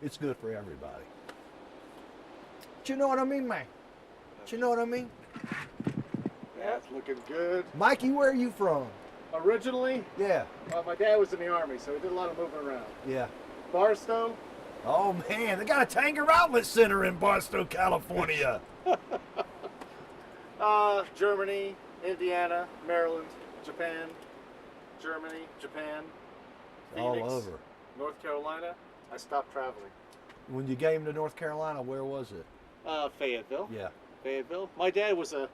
It's good for everybody. Do you know what I mean, man? Do you know what I mean? Yeah, it's looking good. Mikey, where are you from? Originally, Yeah. my dad was in the Army, so he did a lot of moving around. Yeah. Barstow, Oh man, they got a Tanger Outlet Center in Barstow, California. Germany, Indiana, Maryland, Japan, Germany, Japan, All Phoenix, over. North Carolina. I stopped traveling. When you came to North Carolina, where was it? Fayetteville. Yeah. Fayetteville. My dad was a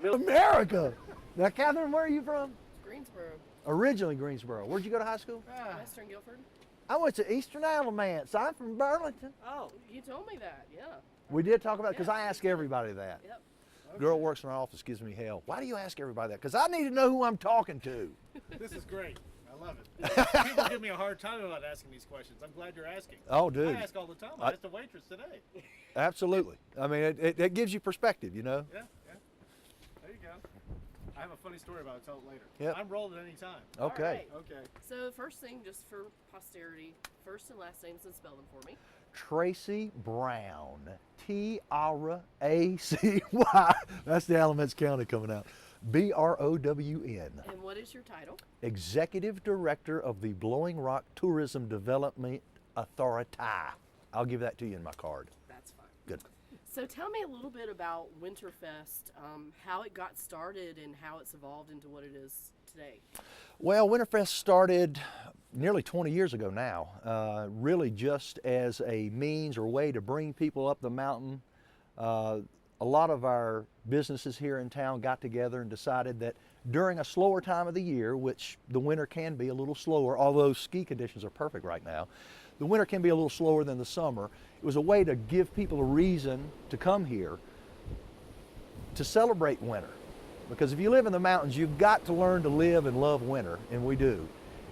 America. Now, Catherine, where are you from? Greensboro, Originally Greensboro. Where'd you go to high school? Western Guilford. I went to Eastern Alamance. I'm from Burlington. Oh, you told me that, yeah. We did talk about it because Yeah. I ask everybody that. Yep. Girl works in our office, gives me hell. Why do you ask everybody that? Because I need to know who I'm talking to. This is great. I love it. People give me a hard time about asking these questions. I'm glad you're asking. Oh, dude. I ask all the time. I asked the waitress today. Absolutely. I mean, it gives you perspective, you know? Yeah, yeah. There you go. I have a funny story about it. I'll tell it later. Yep. I'm rolling at any time. Okay. All right. Okay. So first thing, just for posterity, first and last names and spell them for me. Tracy Brown. Tracy. That's the Alamance County coming out. Brown. And what is your title? Executive Director of the Blowing Rock Tourism Development Authority. I'll give that to you in my card. That's fine. Good. So tell me a little bit about WinterFest, how it got started and how it's evolved into what it is today. Well, WinterFest started nearly 20 years ago now, really just as a means or way to bring people up the mountain. A lot of our businesses here in town got together and decided that during a slower time of the year, which the winter can be a little slower, although ski conditions are perfect right now, the winter can be a little slower than the summer. It was a way to give people a reason to come here to celebrate winter. Because if you live in the mountains, you've got to learn to live and love winter, and we do.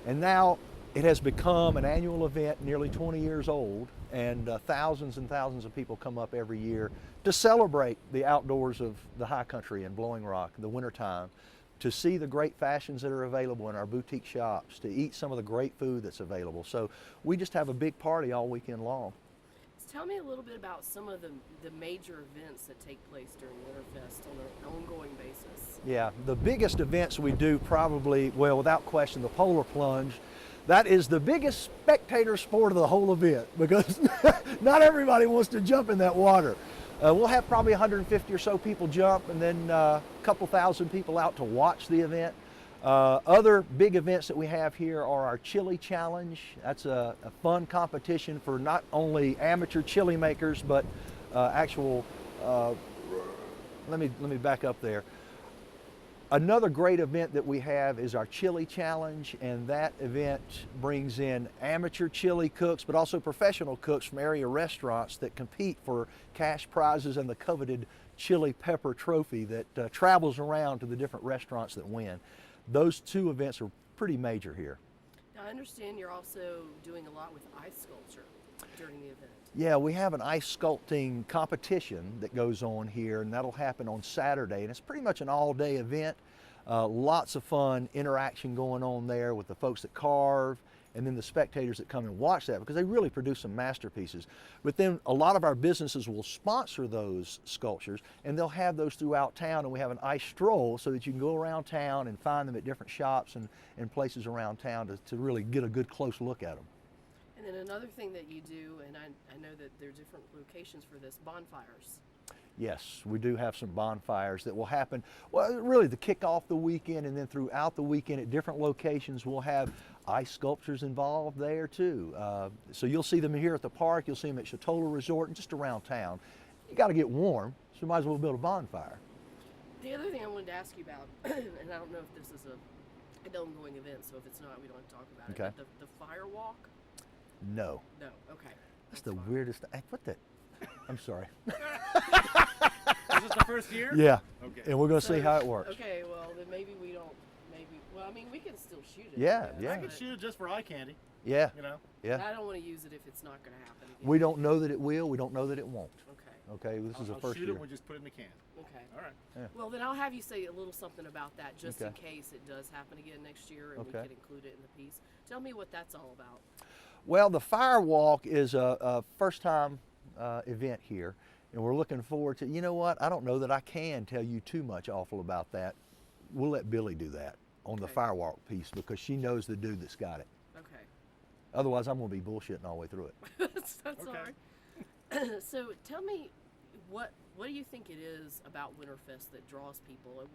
And now it has become an annual event, nearly 20 years old, and thousands and thousands of people come up every year to celebrate the outdoors of the high country and Blowing Rock in the wintertime, to see the great fashions that are available in our boutique shops, to eat some of the great food that's available. So we just have a big party all weekend long. So tell me a little bit about some of the major events that take place during WinterFest on an ongoing basis. Yeah, the biggest events we do probably, well, without question, the polar plunge. That is the biggest spectator sport of the whole event because not everybody wants to jump in that water. We'll have probably 150 or so people jump, and then a couple thousand people out to watch the event. Other big events that we have here are our chili challenge. That's a fun competition for not only amateur chili makers, but actual, let me back up there. Another great event that we have is our Chili Challenge, and that event brings in amateur chili cooks, but also professional cooks from area restaurants that compete for cash prizes and the coveted chili pepper trophy that travels around to the different restaurants that win. Those two events are pretty major here. Now, I understand you're also doing a lot with ice sculpture during the event. Yeah, we have an ice sculpting competition that goes on here, and that'll happen on Saturday, and it's pretty much an all-day event. Lots of fun interaction going on there with the folks that carve, and then the spectators that come and watch that, because they really produce some masterpieces. But then a lot of our businesses will sponsor those sculptures, and they'll have those throughout town, and we have an ice stroll so that you can go around town and find them at different shops and places around town to really get a good close look at them. And then another thing that you do, and I know that there are different locations for this, bonfires. Yes, we do have some bonfires that will happen, well, really to kick off the weekend, and then throughout the weekend at different locations we'll have ice sculptures involved there too. So you'll see them here at the park, you'll see them at Chatola Resort and just around town. You got to get warm, so you might as well build a bonfire. The other thing I wanted to ask you about, and I don't know if this is an ongoing event, so if it's not, we don't have to talk about Okay. it, but the fire walk? No. No, okay. That's the fine. weirdest, hey, what the, I'm sorry. Is this the first year? Yeah, Okay. and we're going to see So, how it works. Okay, well, then maybe we don't, well, I mean, we can still shoot it. Yeah, I guess, yeah. I could but- shoot it just for eye candy, Yeah, you know? yeah. but I don't want to use it if it's not going to happen again. We don't know that it will, we don't know that it won't. Okay, Okay, this is the I'll first shoot year. it and we'll just put it in the can. okay. All right. Well, then I'll have you say a little something about that just in Okay. case it does happen again next year and we Okay. can include it in the piece. Tell me what that's all about. Well, the fire walk is a first-time event here, and we're looking forward to. You know what? I don't know that I can tell you too much awful about that. We'll let Billy do that on the Okay. fire walk piece because she knows the dude that's got it. Okay. Otherwise, I'm going to be bullshitting all the way through it. That's Okay. all right. So tell me, what do you think it is about WinterFest that draws people, and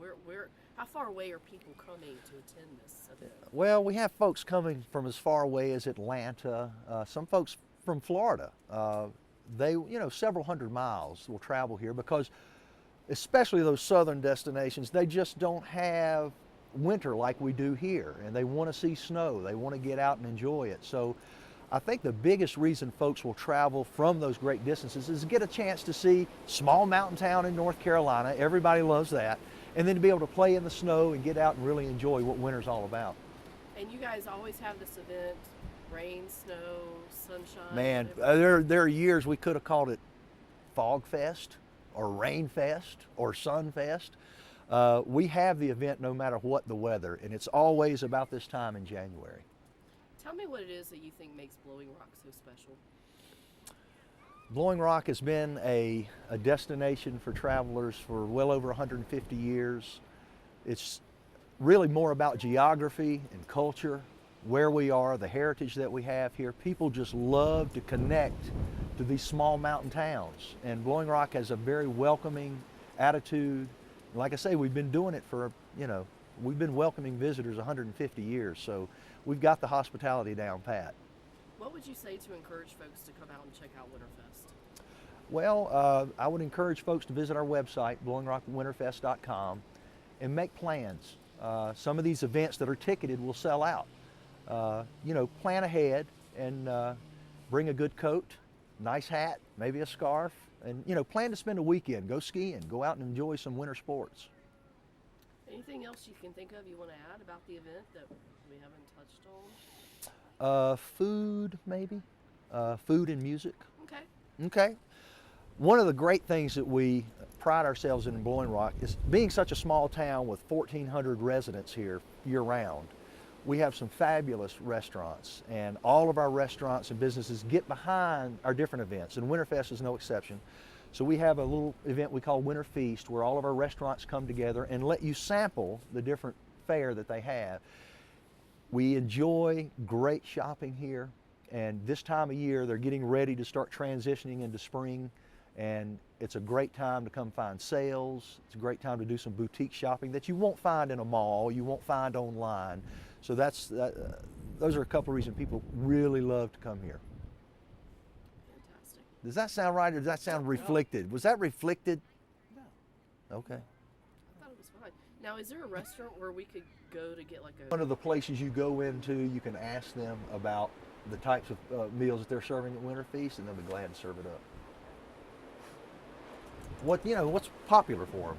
how far away are people coming to attend this event? Well, we have folks coming from as far away as Atlanta, some folks from Florida. They, several hundred miles will travel here because, especially those southern destinations, they just don't have winter like we do here, and they want to see snow. They want to get out and enjoy it. So I think the biggest reason folks will travel from those great distances is to get a chance to see small mountain town in North Carolina. Everybody loves that. And then to be able to play in the snow and get out and really enjoy what winter's all about. And you guys always have this event, rain, snow, sunshine. Man, whatever. there are years we could have called it Fog Fest or Rain Fest or Sun Fest. We have the event no matter what the weather, and it's always about this time in January. Tell me what it is that you think makes Blowing Rock so special. Blowing Rock has been a destination for travelers for well over 150 years. It's really more about geography and culture, where we are, the heritage that we have here. People just love to connect to these small mountain towns. And Blowing Rock has a very welcoming attitude. Like I say, we've been doing it for, we've been welcoming visitors 150 years. So we've got the hospitality down pat. What would you say to encourage folks to come out and check out WinterFest? Well, I would encourage folks to visit our website, blowingrockwinterfest.com, and make plans. Some of these events that are ticketed will sell out. Plan ahead and bring a good coat, nice hat, maybe a scarf, and plan to spend a weekend. Go skiing, go out and enjoy some winter sports. Anything else you can think of you want to add about the event that we haven't touched on? Food, maybe. Food and music. Okay. Okay. One of the great things that we pride ourselves in Blowing Rock is being such a small town with 1,400 residents here year-round. We have some fabulous restaurants, and all of our restaurants and businesses get behind our different events, and WinterFest is no exception. So we have a little event we call Winter Feast, where all of our restaurants come together and let you sample the different fare that they have. We enjoy great shopping here, and this time of year they're getting ready to start transitioning into spring, and it's a great time to come find sales. It's a great time to do some boutique shopping that you won't find in a mall, you won't find online. So those are a couple of reasons people really love to come here. Fantastic. Does that sound right, or does that sound reflected? Was that reflected? No. Okay. I thought it was fine. Now, is there a restaurant where we could go to get like a... One of the places you go into, you can ask them about the types of meals that they're serving at Winter Feast, and they'll be glad to serve it up. What's popular for them?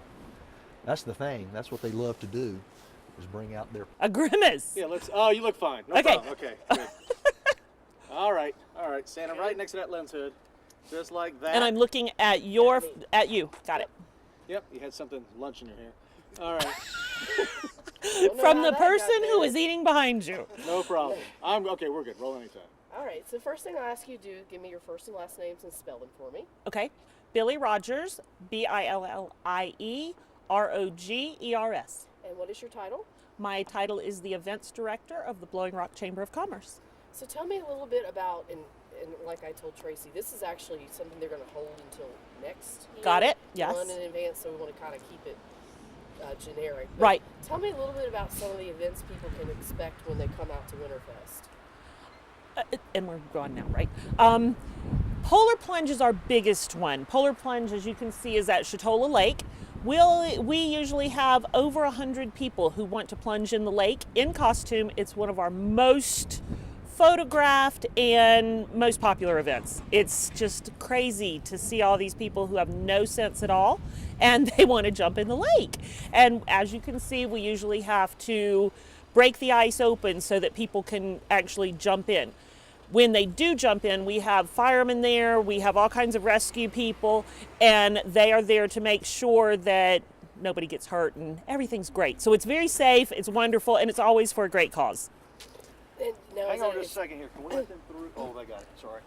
That's the thing. That's what they love to do, is bring out their... A grimace. Yeah, oh, you look fine. No Okay. problem. Okay, good. All right. Standing right next to that lens hood. Just like that. And I'm looking at you. Got it. Yep, you had something, lunch in your hair. All right. From the person who is eating behind you. No problem. Okay, we're good. Roll anytime. All right, so first thing I ask you to do is give me your first and last names and spell them for me. Okay. Billy Rogers, BillieRogers. And what is your title? My title is the events director of the Blowing Rock Chamber of Commerce. So tell me a little bit about, and like I told Tracy, this is actually something they're going to hold until next year. Got it? Yes. One in advance, so we want to kind of keep it generic. But Right. Tell me a little bit about some of the events people can expect when they come out to WinterFest. And we're going now, right? Polar Plunge is our biggest one. Polar Plunge, as you can see, is at Chatola Lake. We usually have over 100 people who want to plunge in the lake in costume. It's one of our most photographed and most popular events. It's just crazy to see all these people who have no sense at all, and they want to jump in the lake. And as you can see, we usually have to break the ice open so that people can actually jump in. When they do jump in, we have firemen there, we have all kinds of rescue people, and they are there to make sure that nobody gets hurt and everything's great. So it's very safe, it's wonderful, and it's always for a great cause. And now Hang is on that- just a second here. Can we let them through? Oh, they got it. Sorry.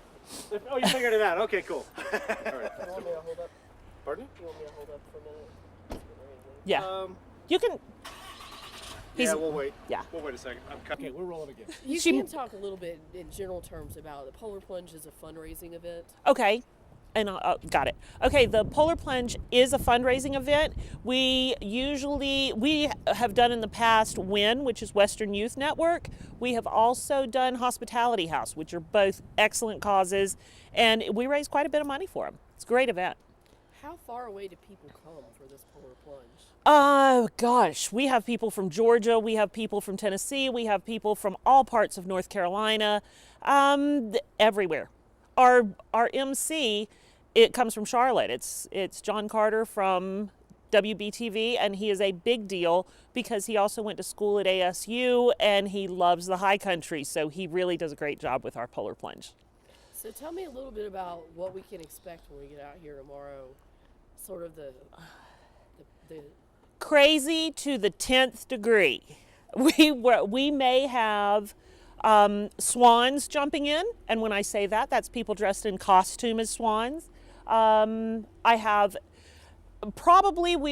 Oh, you figured it out. Okay, cool. All right. You want me to hold up? Pardon? You want me to hold up for a minute? Yeah. You can. Yeah, we'll wait. Yeah. We'll wait a second. Okay, we're rolling again. You She- can talk a little bit in general terms about the Polar Plunge is a fundraising event. Okay. And got it. Okay, the Polar Plunge is a fundraising event. We have done in the past WIN, which is Western Youth Network. We have also done Hospitality House, which are both excellent causes, and we raise quite a bit of money for them. It's a great event. How far away do people come for this Polar Plunge? Oh gosh, we have people from Georgia, we have people from Tennessee, we have people from all parts of North Carolina, everywhere. Our MC, it comes from Charlotte. It's John Carter from WBTV, and he is a big deal because he also went to school at ASU and he loves the high country, so he really does a great job with our Polar Plunge. So tell me a little bit about what we can expect when we get out here tomorrow. Sort of the Crazy to the 10th degree. We may have swans jumping in, and when I say that, that's people dressed in costume as swans. We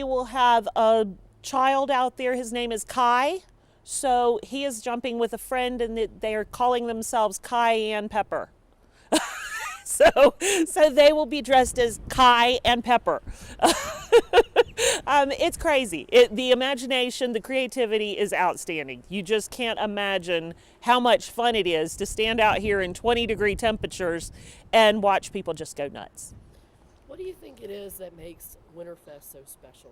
will have a child out there. His name is Kai. So he is jumping with a friend, and they are calling themselves Cayenne Pepper. So they will be dressed as Kai and Pepper. It's crazy. The imagination, the creativity is outstanding. You just can't imagine how much fun it is to stand out here in 20-degree temperatures and watch people just go nuts. What do you think it is that makes WinterFest so special?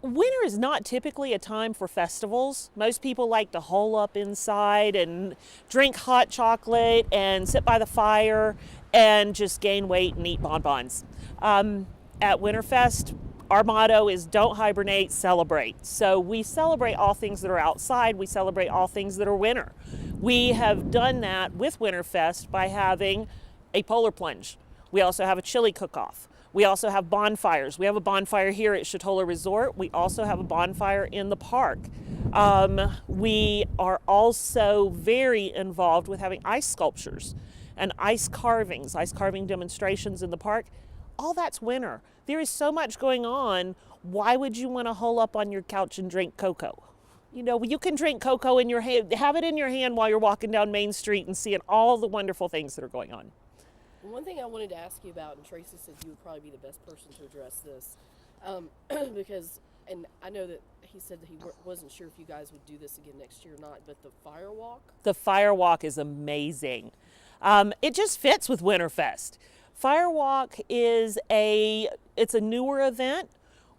Winter is not typically a time for festivals. Most people like to hole up inside and drink hot chocolate and sit by the fire and just gain weight and eat bonbons. At WinterFest, our motto is don't hibernate, celebrate. So we celebrate all things that are outside. We celebrate all things that are winter. We have done that with WinterFest by having a polar plunge. We also have a chili cook-off. We also have bonfires. We have a bonfire here at Chatola Resort. We also have a bonfire in the park. We are also very involved with having ice sculptures and ice carving demonstrations in the park. All that's winter. There is so much going on. Why would you want to hole up on your couch and drink cocoa? You know, you can drink cocoa in your hand, have it in your hand while you're walking down Main Street and seeing all the wonderful things that are going on. One thing I wanted to ask you about, and Tracy said you would probably be the best person to address this, because, and I know that he said that he wasn't sure if you guys would do this again next year or not, but the fire walk? The fire walk is amazing. It just fits with WinterFest. Firewalk is it's a newer event.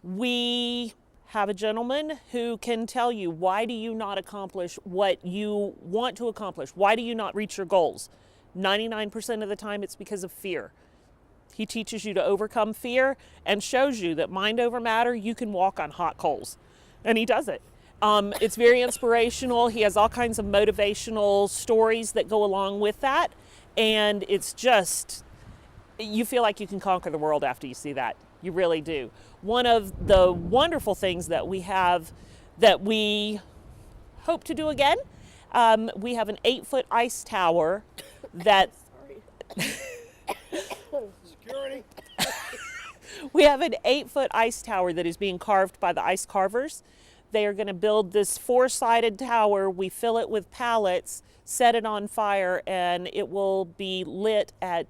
We have a gentleman who can tell you, why do you not accomplish what you want to accomplish? Why do you not reach your goals? 99% of the time it's because of fear. He teaches you to overcome fear and shows you that mind over matter, you can walk on hot coals. And he does it. It's very inspirational. He has all kinds of motivational stories that go along with that. And it's just, you feel like you can conquer the world after you see that. You really do. One of the wonderful things that we have that we hope to do again, we have an 8-foot ice tower that Security. we have an 8-foot ice tower that is being carved by the ice carvers. They are going to build this 4-sided tower. We fill it with pallets, set it on fire, and it will be lit at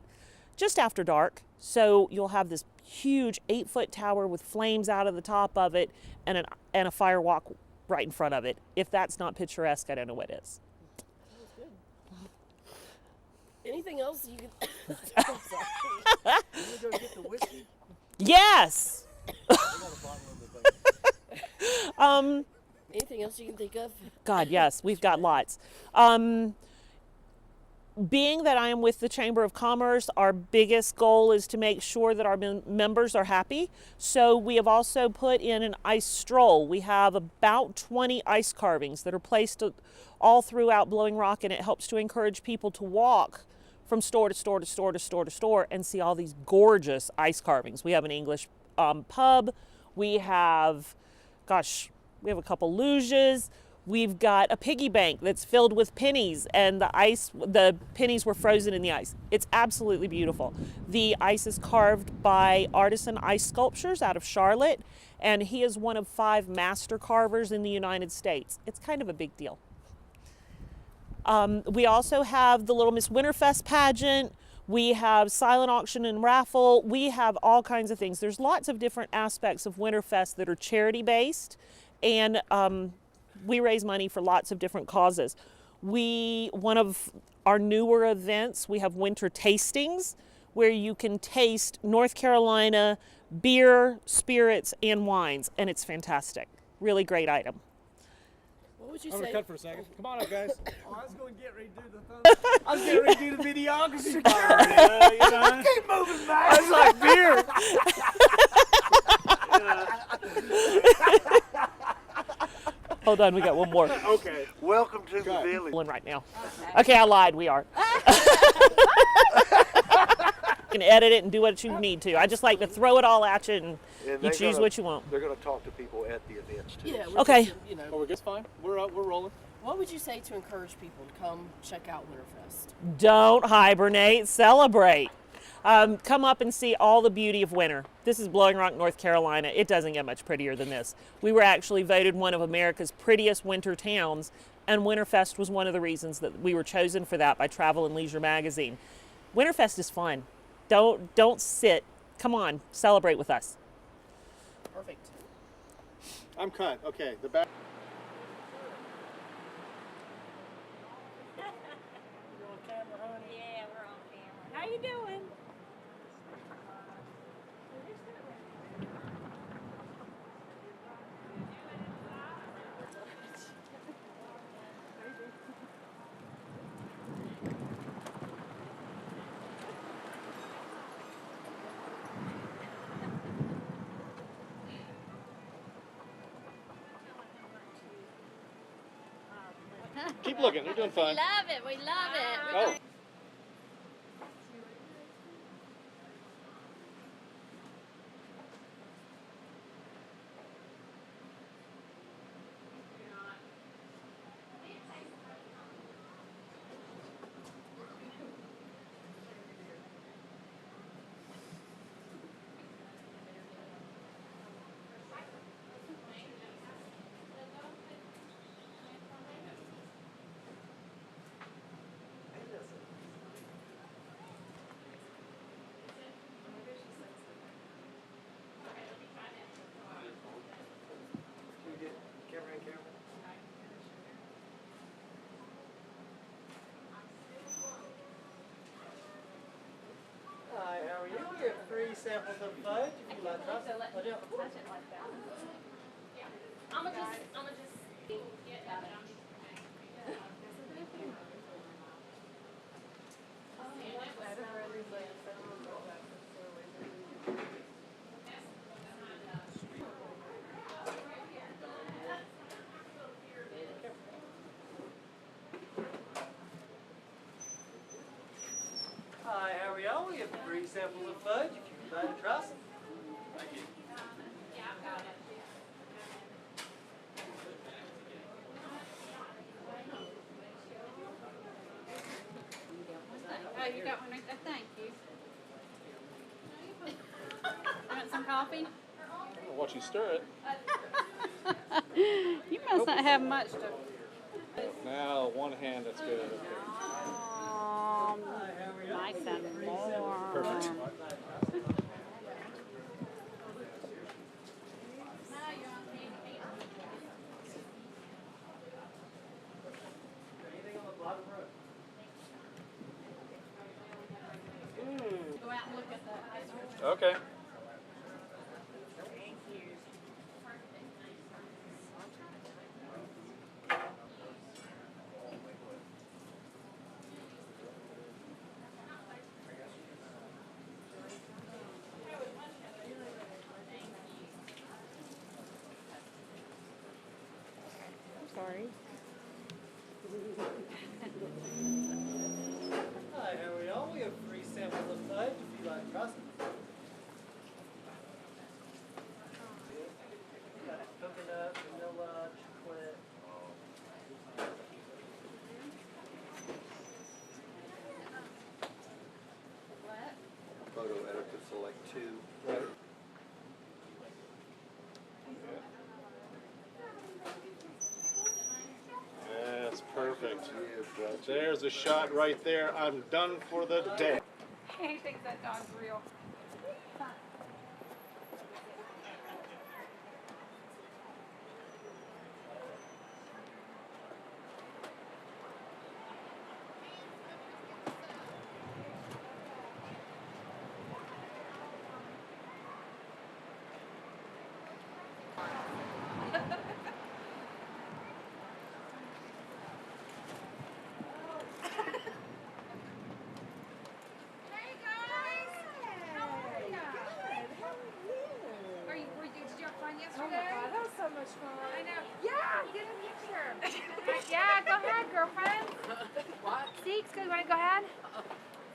just after dark. So you'll have this huge 8-foot tower with flames out of the top of it and a fire walk right in front of it. If that's not picturesque, I don't know what is. Anything else you can... You go get the whiskey? Yes! I got a bottle of it. Anything else you can think of? God, yes, we've got lots. Being that I am with the Chamber of Commerce, our biggest goal is to make sure that our members are happy. So we have also put in an ice stroll. We have about 20 ice carvings that are placed all throughout Blowing Rock, and it helps to encourage people to walk from store to store to store to store to store and see all these gorgeous ice carvings. We have an English pub. We have a couple luges. We've got a piggy bank that's filled with pennies, and the pennies were frozen in the ice. It's absolutely beautiful. The ice is carved by artisan ice sculptures out of Charlotte, and he is one of 5 master carvers in the United States. It's kind of a big deal. We also have the Little Miss WinterFest pageant. We have silent auction and raffle. We have all kinds of things. There's lots of different aspects of WinterFest that are charity based, and we raise money for lots of different causes. One of our newer events, we have winter tastings, where you can taste North Carolina beer, spirits, and wines, and it's fantastic. Really great item. What would you I'm say? gonna cut for a second. Come on up, guys. Oh, I was gonna get ready to do the thumb. I was getting ready to do the videography part. You know? Keep moving back. I was like beer. Hold on, we got one more. Okay. Welcome to the village. One right now. Okay, I lied. We are. You can edit it and do what you need to. I just like to throw it all at you, and you choose what you want. They're going to talk to people at the events too. Yeah. Okay. Just, you know, Oh, we're good. Fine. We're rolling. what would you say to encourage people to come check out WinterFest? Don't hibernate, celebrate. Come up and see all the beauty of winter. This is Blowing Rock, North Carolina. It doesn't get much prettier than this. We were actually voted one of America's prettiest winter towns, and WinterFest was one of the reasons that we were chosen for that by Travel and Leisure magazine. WinterFest is fun. Don't sit. Come on, celebrate with us. Perfect. I'm cut. Okay. The back. Yeah, we're on camera. How you doing? Keep looking. They're doing fine. Love it. We love it. Oh. Hi, how are you? We have free samples of fudge if you like us. I'm just. Hi, how are y'all? We have free samples of fudge if you'd like to try some. Thank you. Oh, you got one right there. Thank you. Want some coffee? I'll watch you stir it. You must not have much to. Now, one hand. That's good. Okay. Nice and warm. Perfect. Anything on the bottom row? Go out and look at that. Okay. Sorry. Hi, how are y'all? We have free samples of fudge if you'd like to try some. Got coconut, vanilla, chocolate. like 2. Right. That's perfect. There's a shot right there. I'm done for the day. He thinks that dog's real. Hey guys! How are ya? Did you have fun yesterday? Oh my god, that was so much fun. I know. Yeah, get a picture. Yeah, go ahead, girlfriend. What? Seeks, you want to go ahead?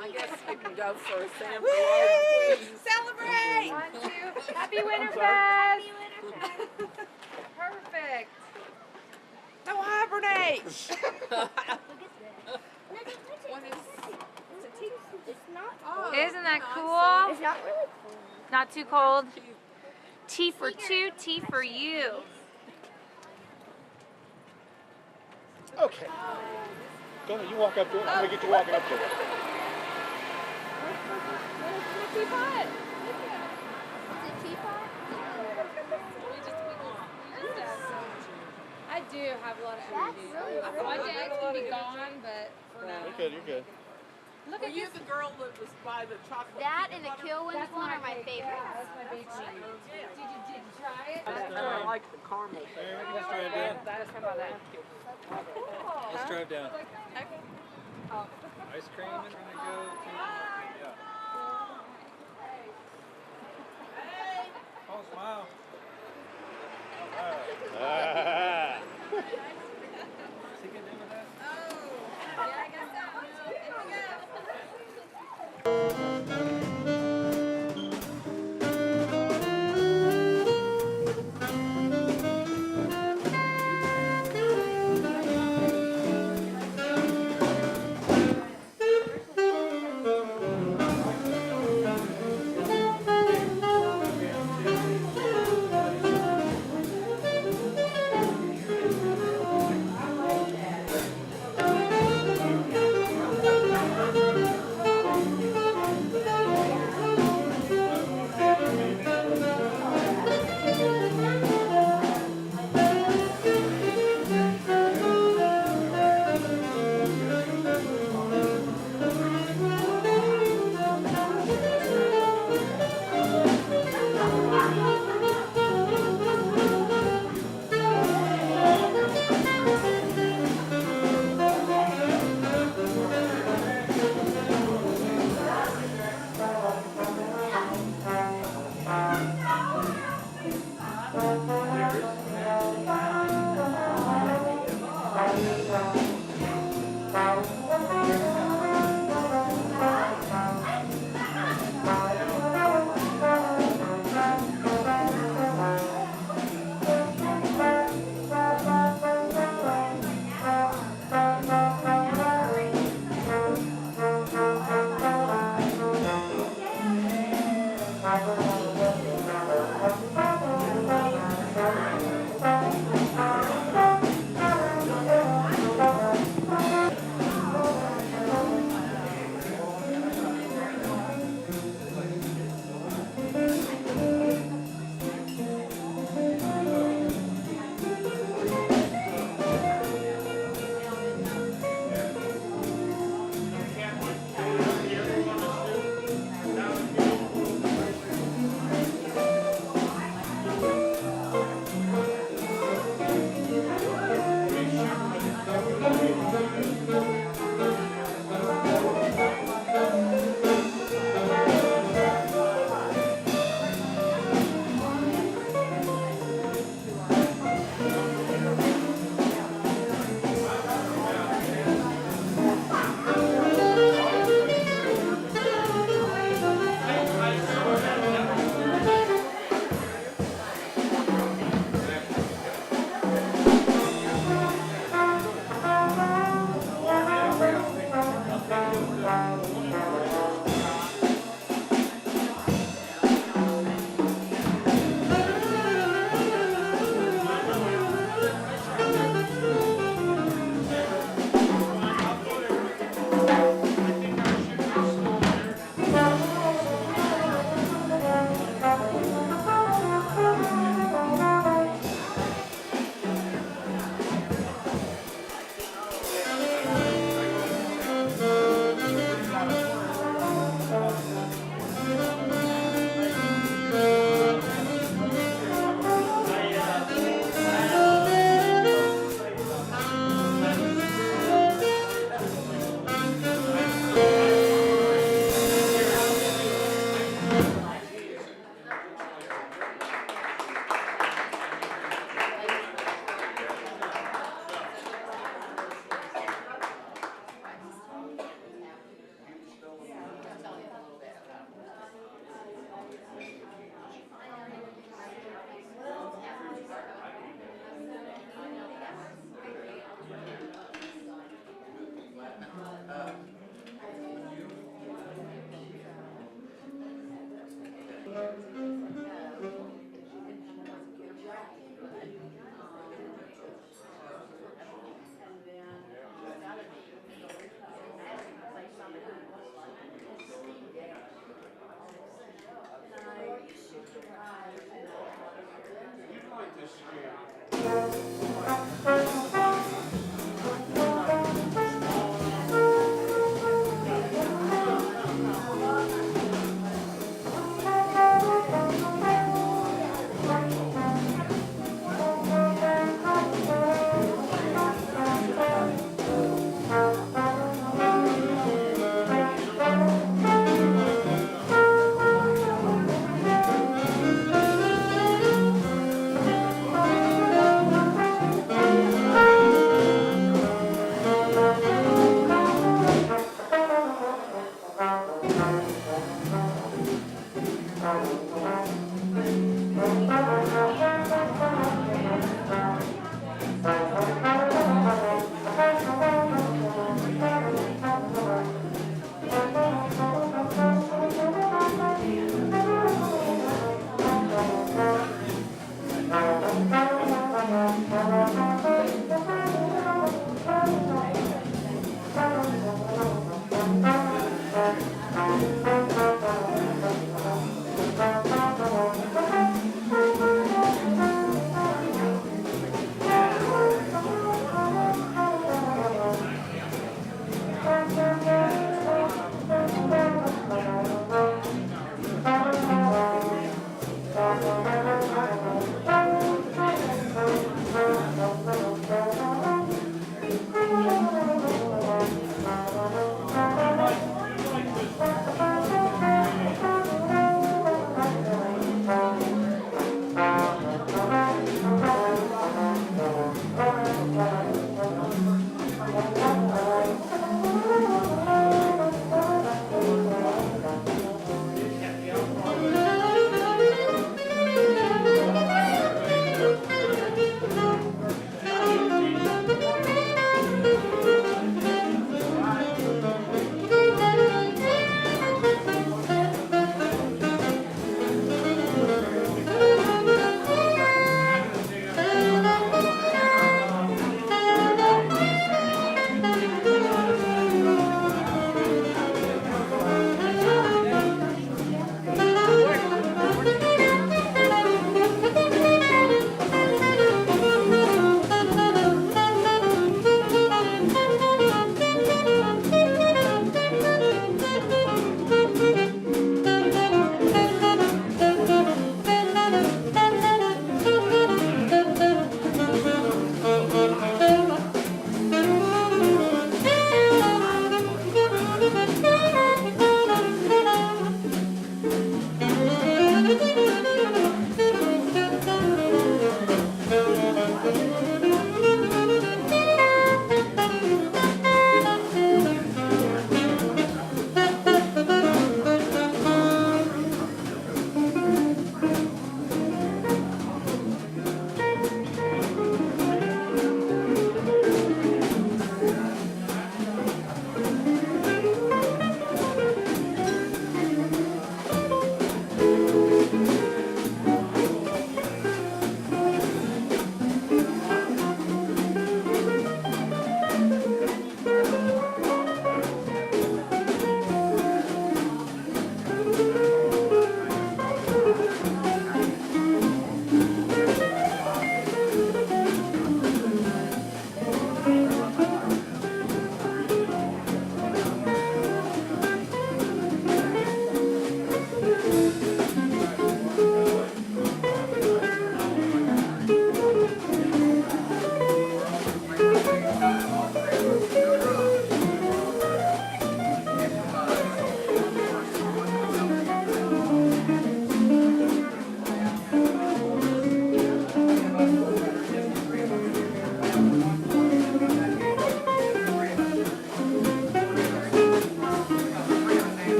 I guess we can go for a sample. Woo! Celebrate! 1, 2. Happy WinterFest! Happy WinterFest! Perfect. Don't hibernate! Isn't that cool? It's not really cold. Not too cold. Tea for 2, tea for you. Okay. Go ahead. You walk up to it. I'm gonna get you walking up to it. Teapot. I do have a lot of energy. My dad can be gone, but for now. You're good. You're good. Look Were at you this. the girl that was by the chocolate? That and the Kilwins one are my favorites. That's my favorite. Did you try it? I like the caramel. Let's drive down. That is from that. Let's drive down. Ice cream and we're gonna go to yeah. Oh, smile. Ah. Is he getting in with that? Yeah, I guess so.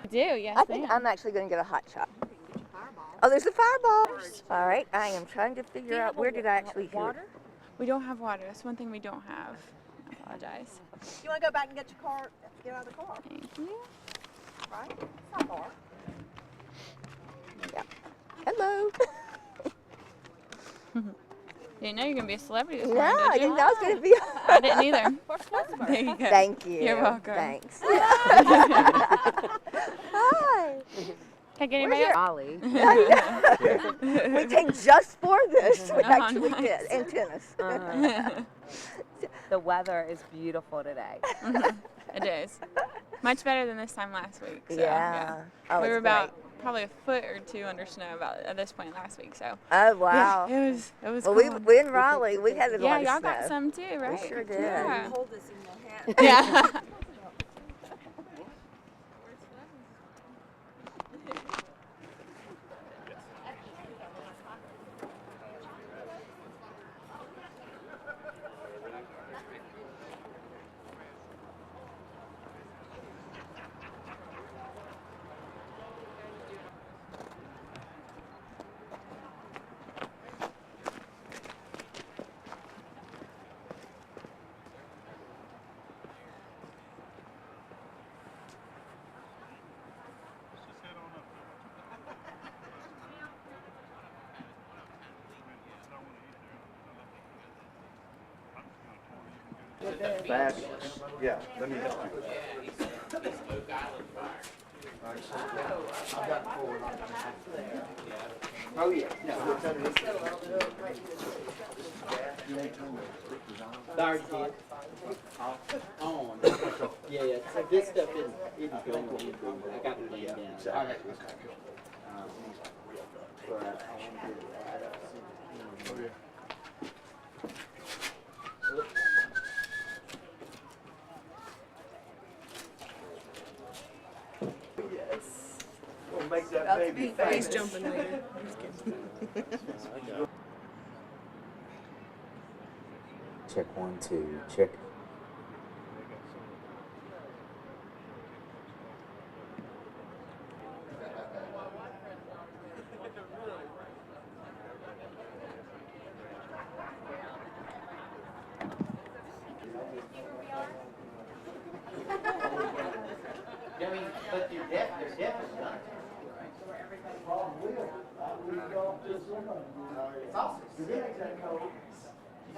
Do, yes, I think I'm actually going to get a hot shot. Oh, there's the fireball. All right, I am trying to figure out where did I actually hear it. We don't have water. That's one thing we don't have. I apologize. You want to go back and get your car? Get out of the car. Thank you. Right? It's not far. Yeah. Hello. Didn't know you were going to be a celebrity this No, morning, I did you? didn't know I was going to be. I didn't either. There you go. Thank you. You're welcome. Thanks. Hi. Can I get anybody else? Ollie. We came just for this. We actually nice. did. And tennis. The weather is beautiful today. It is. Much better than this time last week. So, Yeah. Oh, we it's were about great. probably a foot or two under snow about at this point last week. So Oh, wow. yeah, it was Well, cold. we in Raleigh, we had a Yeah, lot of y'all snow. got some too, right? We sure did. Yeah. Hold this in your hand. Yeah. Fabulous. Yeah, let me help you with that. All right, so I've got forward on Oh, yeah. Sorry, kid. On. Yeah, so this stuff isn't going in. I got it laid down. All right. We'll make that baby famous. He's jumping later. Check 1, 2, check. I mean, but they're definitely not. It's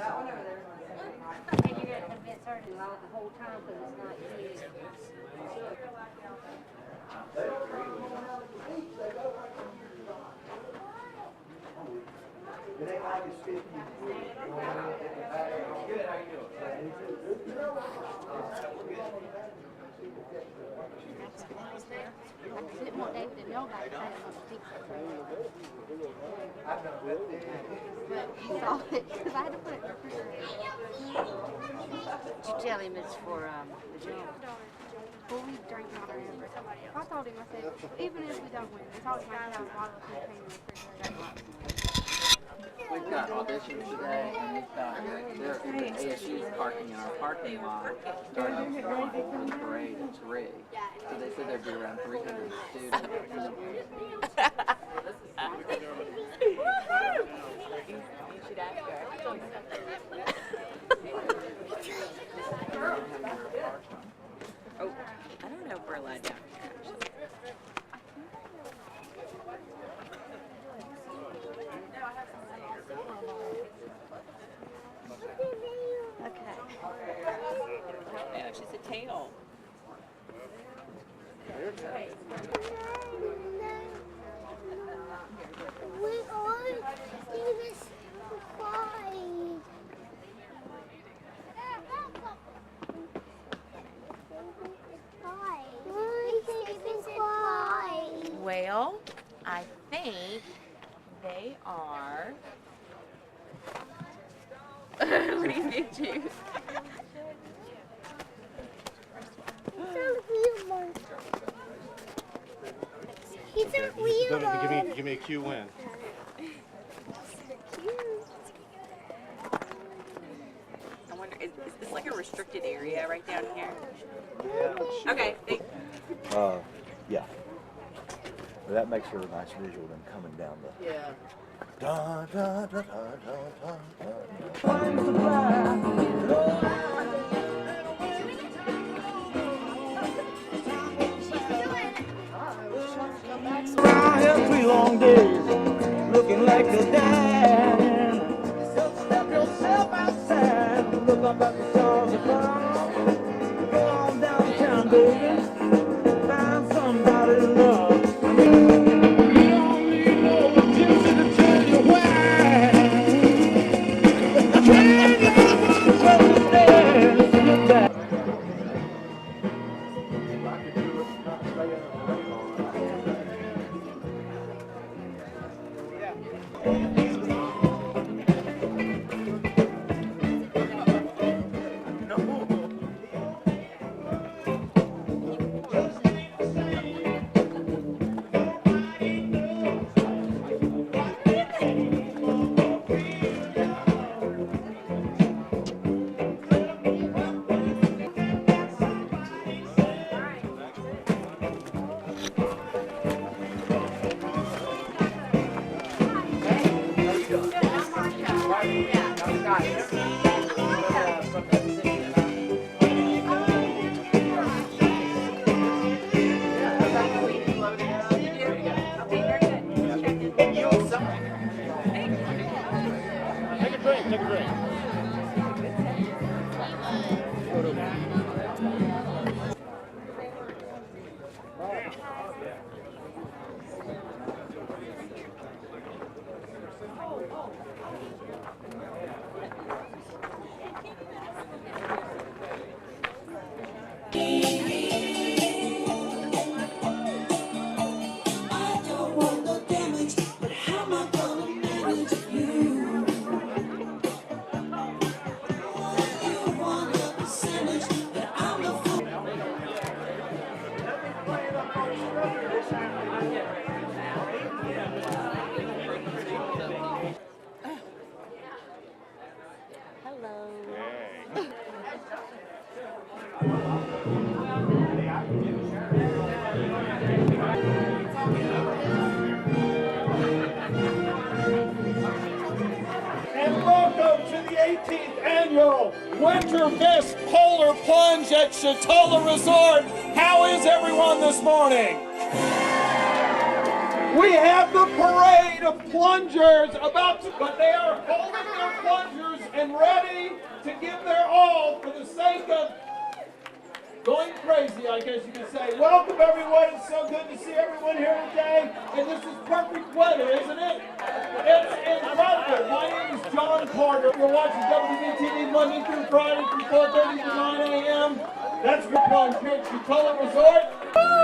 awesome. And you're going to convince her to allow it the whole time because it's not used. It ain't like it's 50. Good, how you doing? I didn't want David to know about it. I didn't want to teach But he saw it because I had to put it in the refrigerator. Did you tell him it's for the job? Well, we drink on our hamburger. I told him, I said, even if we don't win, it's always nice to have a bottle of champagne in the refrigerator. We've got auditions today, and we've got the ASU's parking in our parking lot starting the parade at 3. So they said there'd be around 300 students. Oh, I don't know if we're allowed down here, actually. Okay. Yeah, she's a tail. We all even fly. Well, I think they are. What do you think, Jude? He's a real one. Give me a Q win. I wonder, is this like a restricted area right down here? Okay. Yeah. But that makes for a nice visual then coming down the. Yeah. Da, da, da, da, da, I have 3 long days looking like a dime. Just step yourself outside, look up at the stars above. Go on downtown, baby, find somebody to love. You don't need no gypsy to tell you why. Can you understand? Goodbye. And welcome to the 18th annual WinterFest Polar Plunge at Chatola Resort. How is everyone this morning? We have the parade of plungers about to, but they are holding their plungers and ready to give their all for the sake of going crazy, I guess you could say. Welcome everyone, it's so good to see everyone here today. And this is perfect weather, isn't it? It's incredible. My name is John Carter. You're watching WBTV Monday through Friday from 4:30 to 9 a.m. That's the plunge here at Chatola Resort.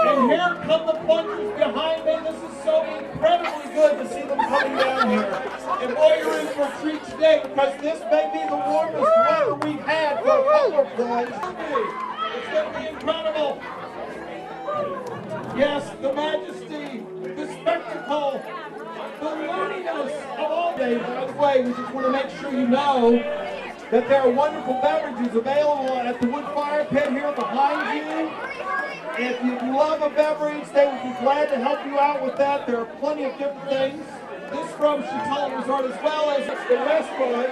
And here come the plungers behind me. This is so incredibly good to see them coming down here. And boy, you're in for a treat today because this may be the warmest weather we've had for a polar plunge. It's going to be incredible. Yes, the majesty, the spectacle, the looniness of all day. By the way, we just want to make sure you know that there are wonderful beverages available at the wood fire pit here behind you. If you love a beverage, they would be glad to help you out with that. There are plenty of different things. This from Chitala Resort, as well as the restaurant,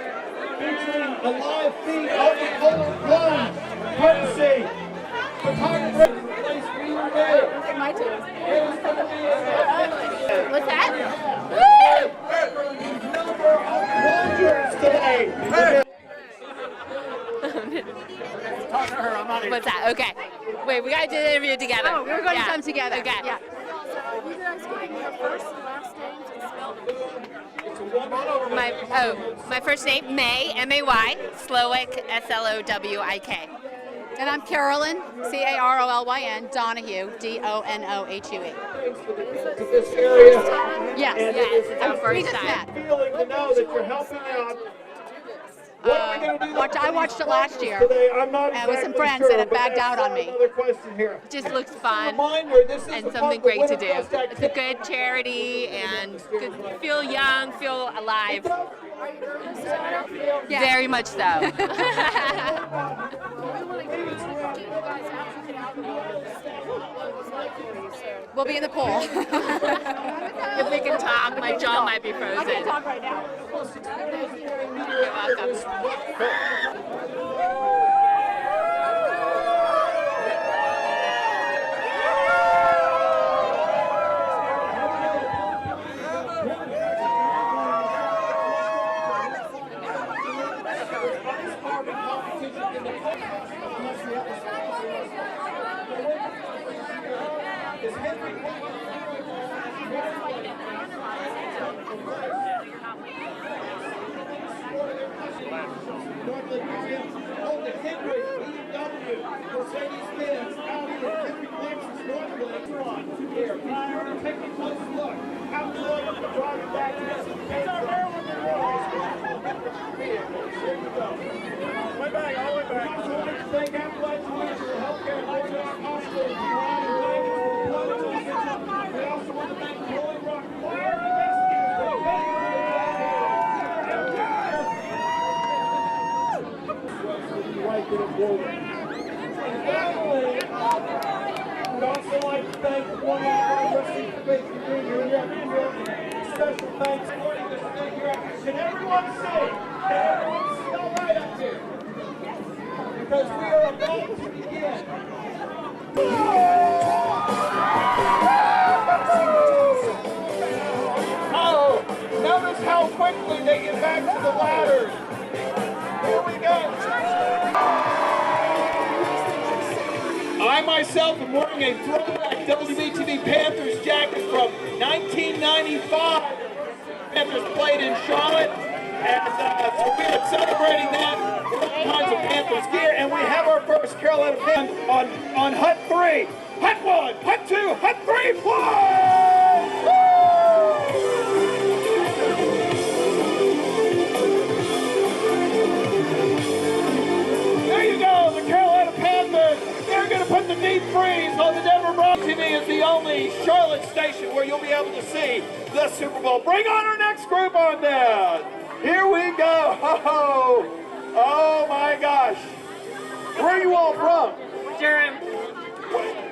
featuring a live feed of the polar plunge, courtesy photographer. Place Wheeler Day. My turn. It is going to be a What's that? number of plungers today. What's that? Okay. Wait, we gotta do the interview together. Oh, we're going to come together. Okay. Yeah. So you guys give me your first and last names and spell them. My first name, May, M-A-Y, Slowick, S-L-O-W-I-K. And I'm Carolyn, C-A-R-O-L-Y-N, Donahue, D-O-N-O-H-U-E. To this area. Yes. Yes, it's our We first just time. met. Feeling to know that you're helping out. What are we going to do? I watched it last year. Today? I'm not And with some exactly friends sure, that had but bagged that's out on me. Another question here. It just looks fun Reminder, this is and a something part of great to do. WinterFest It's a good charity and good, feel young, feel alive. Yeah. Very much so. We want to get you guys out. You can out what it was like for you. So. We'll be in the pool. If we can talk, my jaw might be frozen. I can't talk right now. You're welcome. Mercedes-Benz, Audi, Henry Lexus, Northland, here. Take a close look. How would you like to drive back to this? It's our Maryland Here you go. Way back, all the way back. So I'd like to thank Appalachian for Healthcare Northwest Hospital. We also want to thank Rolling Rock Fire and Rescue. Right to the border. Finally, we'd also like to thank one of our wrestling space for being here. Special thanks for joining this thing here. Can everyone see? Can everyone see all right up here? Because we are about to begin. Oh, notice how quickly they get back to the ladders. Here we go. I myself am wearing a throwback WBTV Panthers jacket from 1995. Panthers played in Charlotte, and so we are celebrating that with all kinds of Panthers gear. And we have our first Carolina Panthers on Hut 3. Hut 1, Hut 2, Hut 3, fly! There you go, the Carolina Panthers. They're going to put the deep freeze on the Denver Broncos. TV is the only Charlotte station where you'll be able to see the Super Bowl. Bring on our next group on down. Here we go. Oh my gosh. Where are you all from? Durham.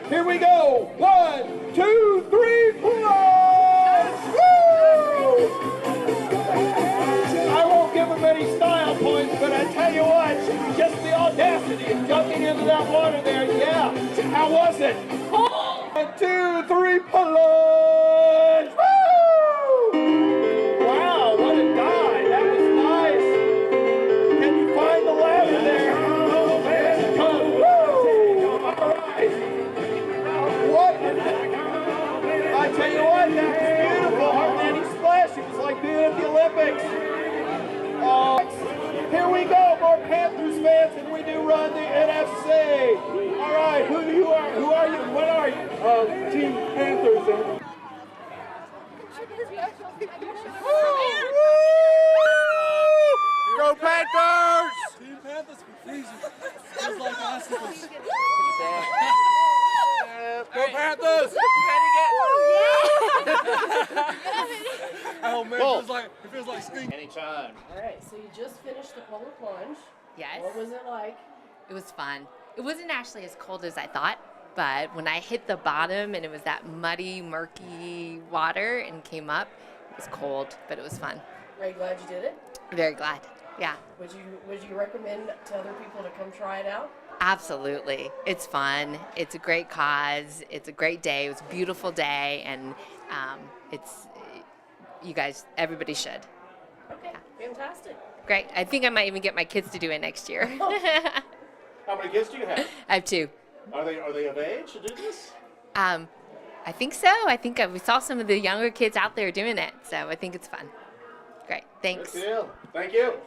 Here we go. 1, 2, 3, plus! Woo! I won't give them any style points, but I tell you what, just the audacity of jumping into that water there, yeah. How was it? 1, 2, 3, plunge! Woo! Wow, what a dive. That was nice. Can you find the ladder there? Oh, man, come. Woo! All right. What? I tell you what, that was beautiful. Hardly any splash. It was like being at the Olympics. Here we go, more Panthers fans, and we do run the NFC. All right, who you are? Who are you? What are you? Team Panthers. Go Panthers! Team Panthers for freezing. Feels like icicles. Go Panthers! Oh man, it feels like stinking. Anytime. All right, so you just finished the polar plunge. Yes. What was it like? It was fun. It wasn't actually as cold as I thought, but when I hit the bottom and it was that muddy, murky water and came up, It was cold, but it was fun. Are you glad you did it? Very glad. Yeah. Would you recommend to other people to come try it out? Absolutely. It's fun. It's a great cause. It's a great day. It was a beautiful day, and you guys, everybody should. Okay, fantastic. Great. I think I might even get my kids to do it next year. How many kids do you have? I have 2. Are they of age to do this? I think so. I think we saw some of the younger kids out there doing it, so I think it's fun. Great. Thanks. Good deal. Thank you.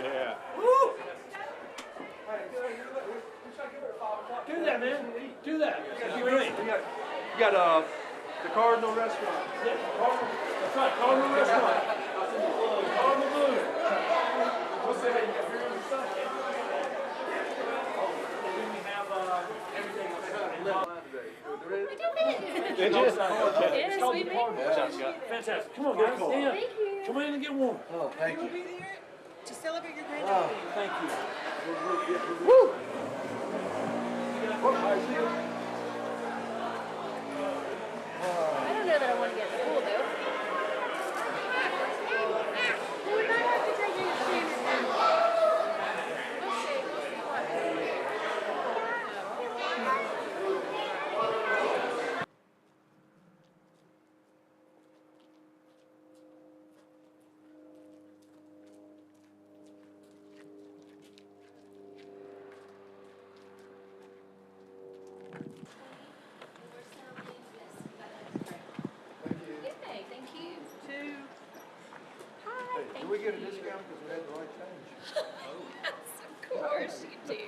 Yeah. Woo! Do that, man. Do that. You got the Cardinal Restaurant. Yeah, Cardinal. That's right, Cardinal Restaurant. Cardinal Moon. What's that? You got beer on the side? We have everything Did you? It's called the Cardinal. Fantastic. Come on, guys. Stand. Thank you. Come in and get warm. Oh, thank you. To celebrate your birthday. Oh, thank you. Woo! I don't know that I want to get in the pool though. We might have to take you to standard now. We'll see. Do we get a discount because we had the right change? Of course you do.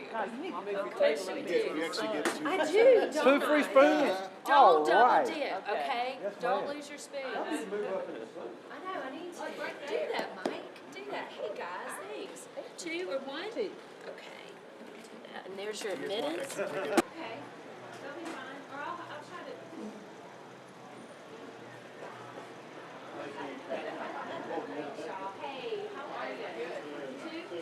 Of course you do. We actually get 2 I free do. spoons. Don't 2 free spoons. Don't All double right. dip, okay? Yes, Don't ma'am. lose your spoons. I need to move up in the spoon. I know, I need to. Do that, Mike. Do that. Hey, guys, thanks. 2 or 1? 2. Okay. Do that. And there's your admittance. Okay. That'll be fine. Or I'll try to. Hey, how are you? 2?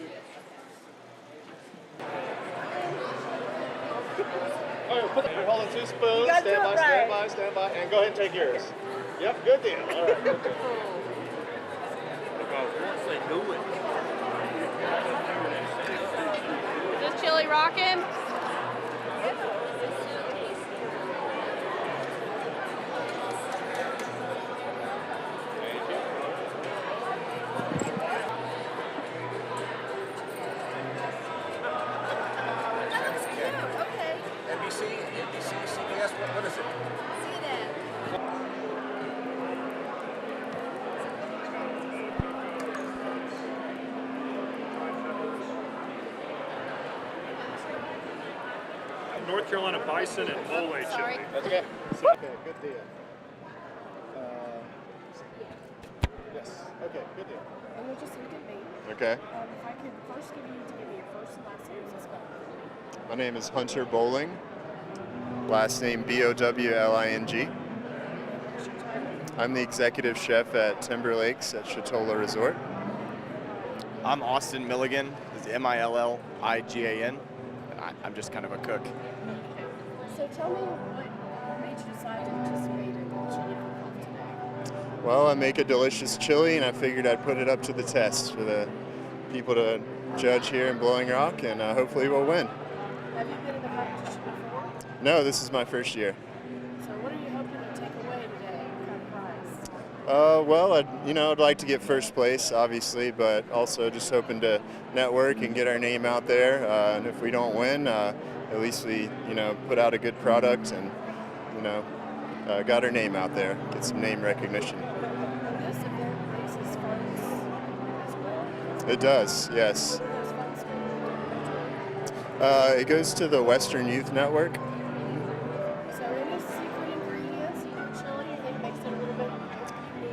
All right, you're holding 2 spoons. Stand by, stand by, stand by, and go ahead and take yours. Yep, good deal. All right. Good deal. Is this chili rocking? NBC, CBS, what is it? North Carolina bison and mole chili. That's okay. Okay, good deal. Yes. Okay, good deal. And you'll just look at me. Okay. If I could first give you to give me your first and last name as well. My name is Hunter Bowling. Last name Bowling. What's your title? I'm the executive chef at Timber Lakes at Chatola Resort. I'm Austin Milligan. This is Milligan, and I'm just kind of a cook. So tell me what made you decide to participate in the chili cook-off today? Well, I make a delicious chili, and I figured I'd put it up to the test for the people to judge here in Blowing Rock, and hopefully we'll win. Have you been in the competition before? No, this is my first year. So what are you hoping to take away today? What kind of prize? Well, I'd like to get first place, obviously, but also just hoping to network and get our name out there. And if we don't win, at least we, put out a good product and, got our name out there, get some name recognition. And this event raises funds as well? It does, yes. Where do those funds go? It goes to the Western Youth Network. So any secret ingredients in your chili you think makes it a little bit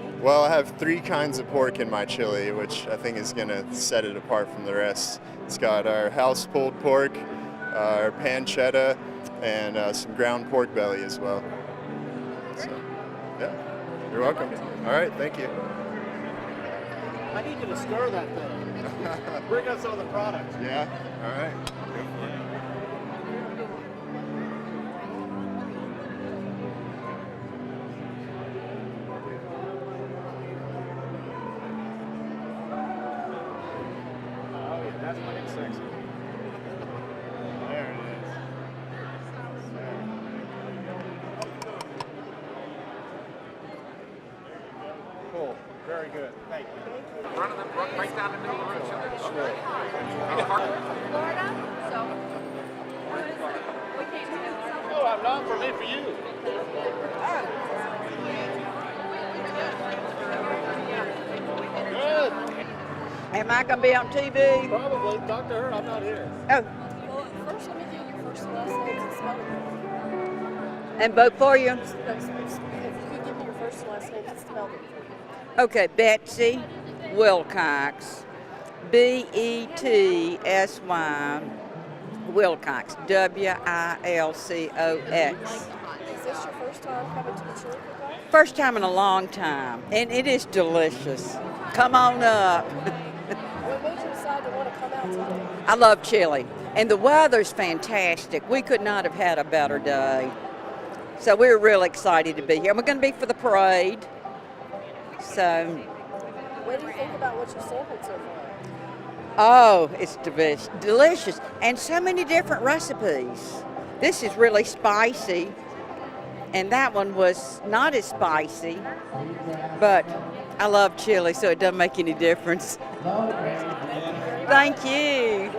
unique? Well, I have 3 kinds of pork in my chili, which I think is going to set it apart from the rest. It's got our house pulled pork, our pancetta, and some ground pork belly as well. So, yeah, you're welcome. All right, thank you. I need you to stir that thing. Bring us some of the products. Yeah, all right. Very good. Thank you. Running them right down the middle of the road. Florida, so we came to Oh, I'm not for me, for you. Good. Am I going to be on TV? Probably. Talk to her. I'm not here. Oh, Well, first let me get your first and last names and spell them. and vote for you? If you could give me your first and last names and spell them. Okay, Betsy Wilcox. B-E-T-S-Y Wilcox. W-I-L-C-O-X. Is this your first time coming to the chili cook-off? First time in a long time, and it is delicious. Come on up. What made you decide to want to come out today? I love chili, and the weather's fantastic. We could not have had a better day. So we're really excited to be here. We're going to be for the parade. So, What do you think about what you sampled so far? oh, it's delicious, and so many different recipes. This is really spicy, and that one was not as spicy, but I love chili, so it doesn't make any difference. Thank you.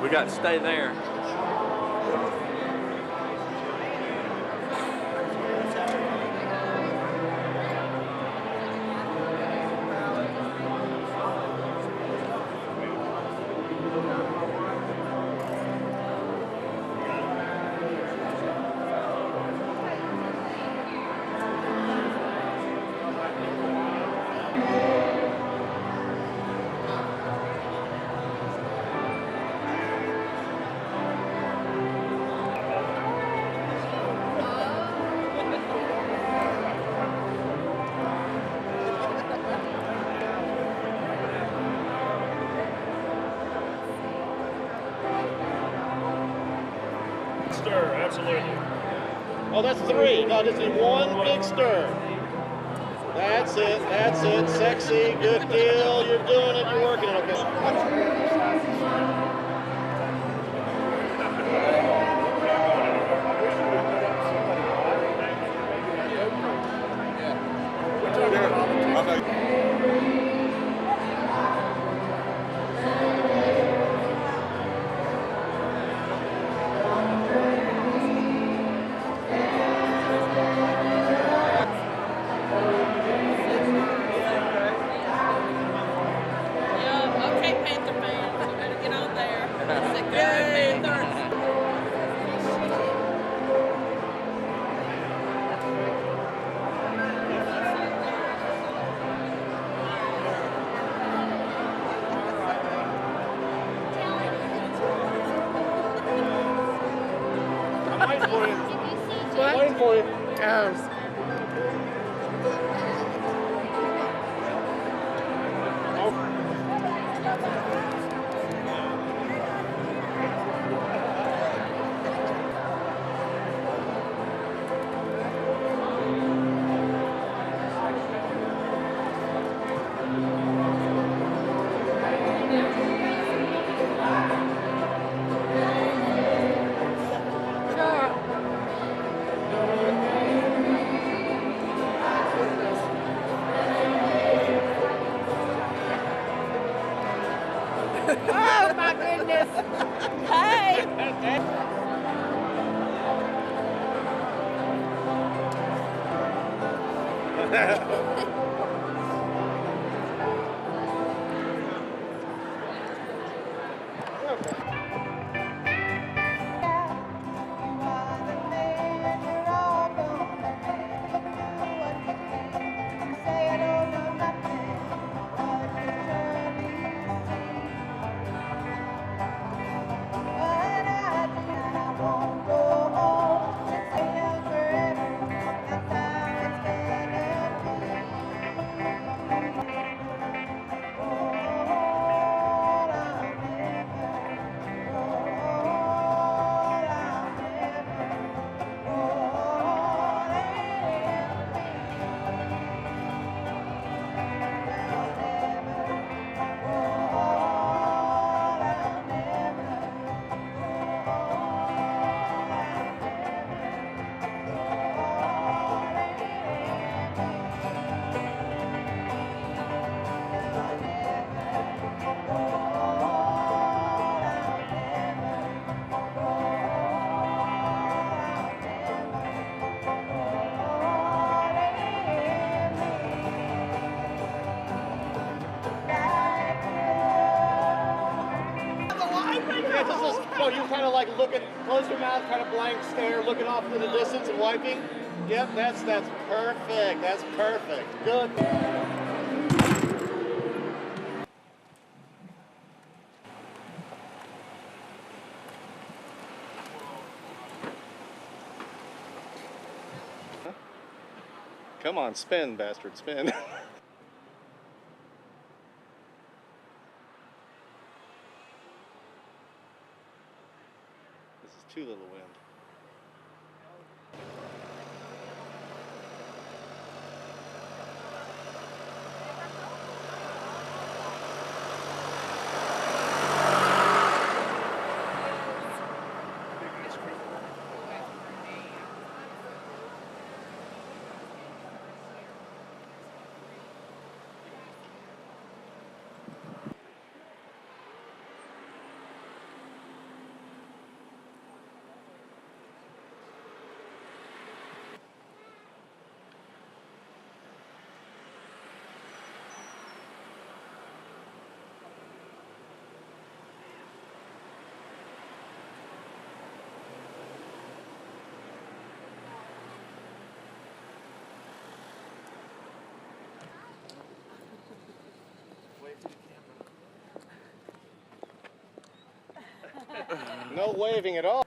We got to stay there. Stir, absolutely. Oh, that's three. No, just need one big stir. That's it. That's it. Sexy. Good deal. You're doing it. You're working it. Okay. Waiting for you. Oh. Oh my goodness. Hey. Go you kind of like looking, close your mouth, kind of blank stare, looking off into the distance and wiping? Yep, that's perfect. That's perfect. Good. Come on, spin, bastard, spin. This is too little wind. No waving at all.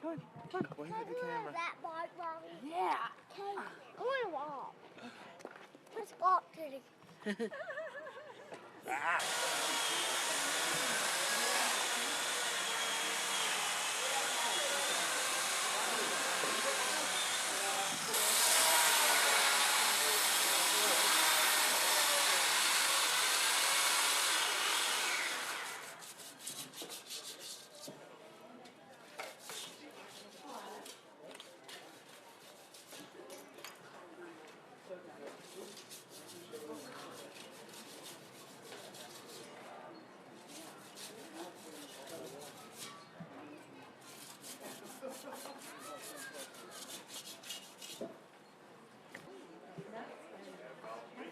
Come on, wave at the camera. That bike, Mommy. Yeah. Okay, I want to walk. Let's walk to the...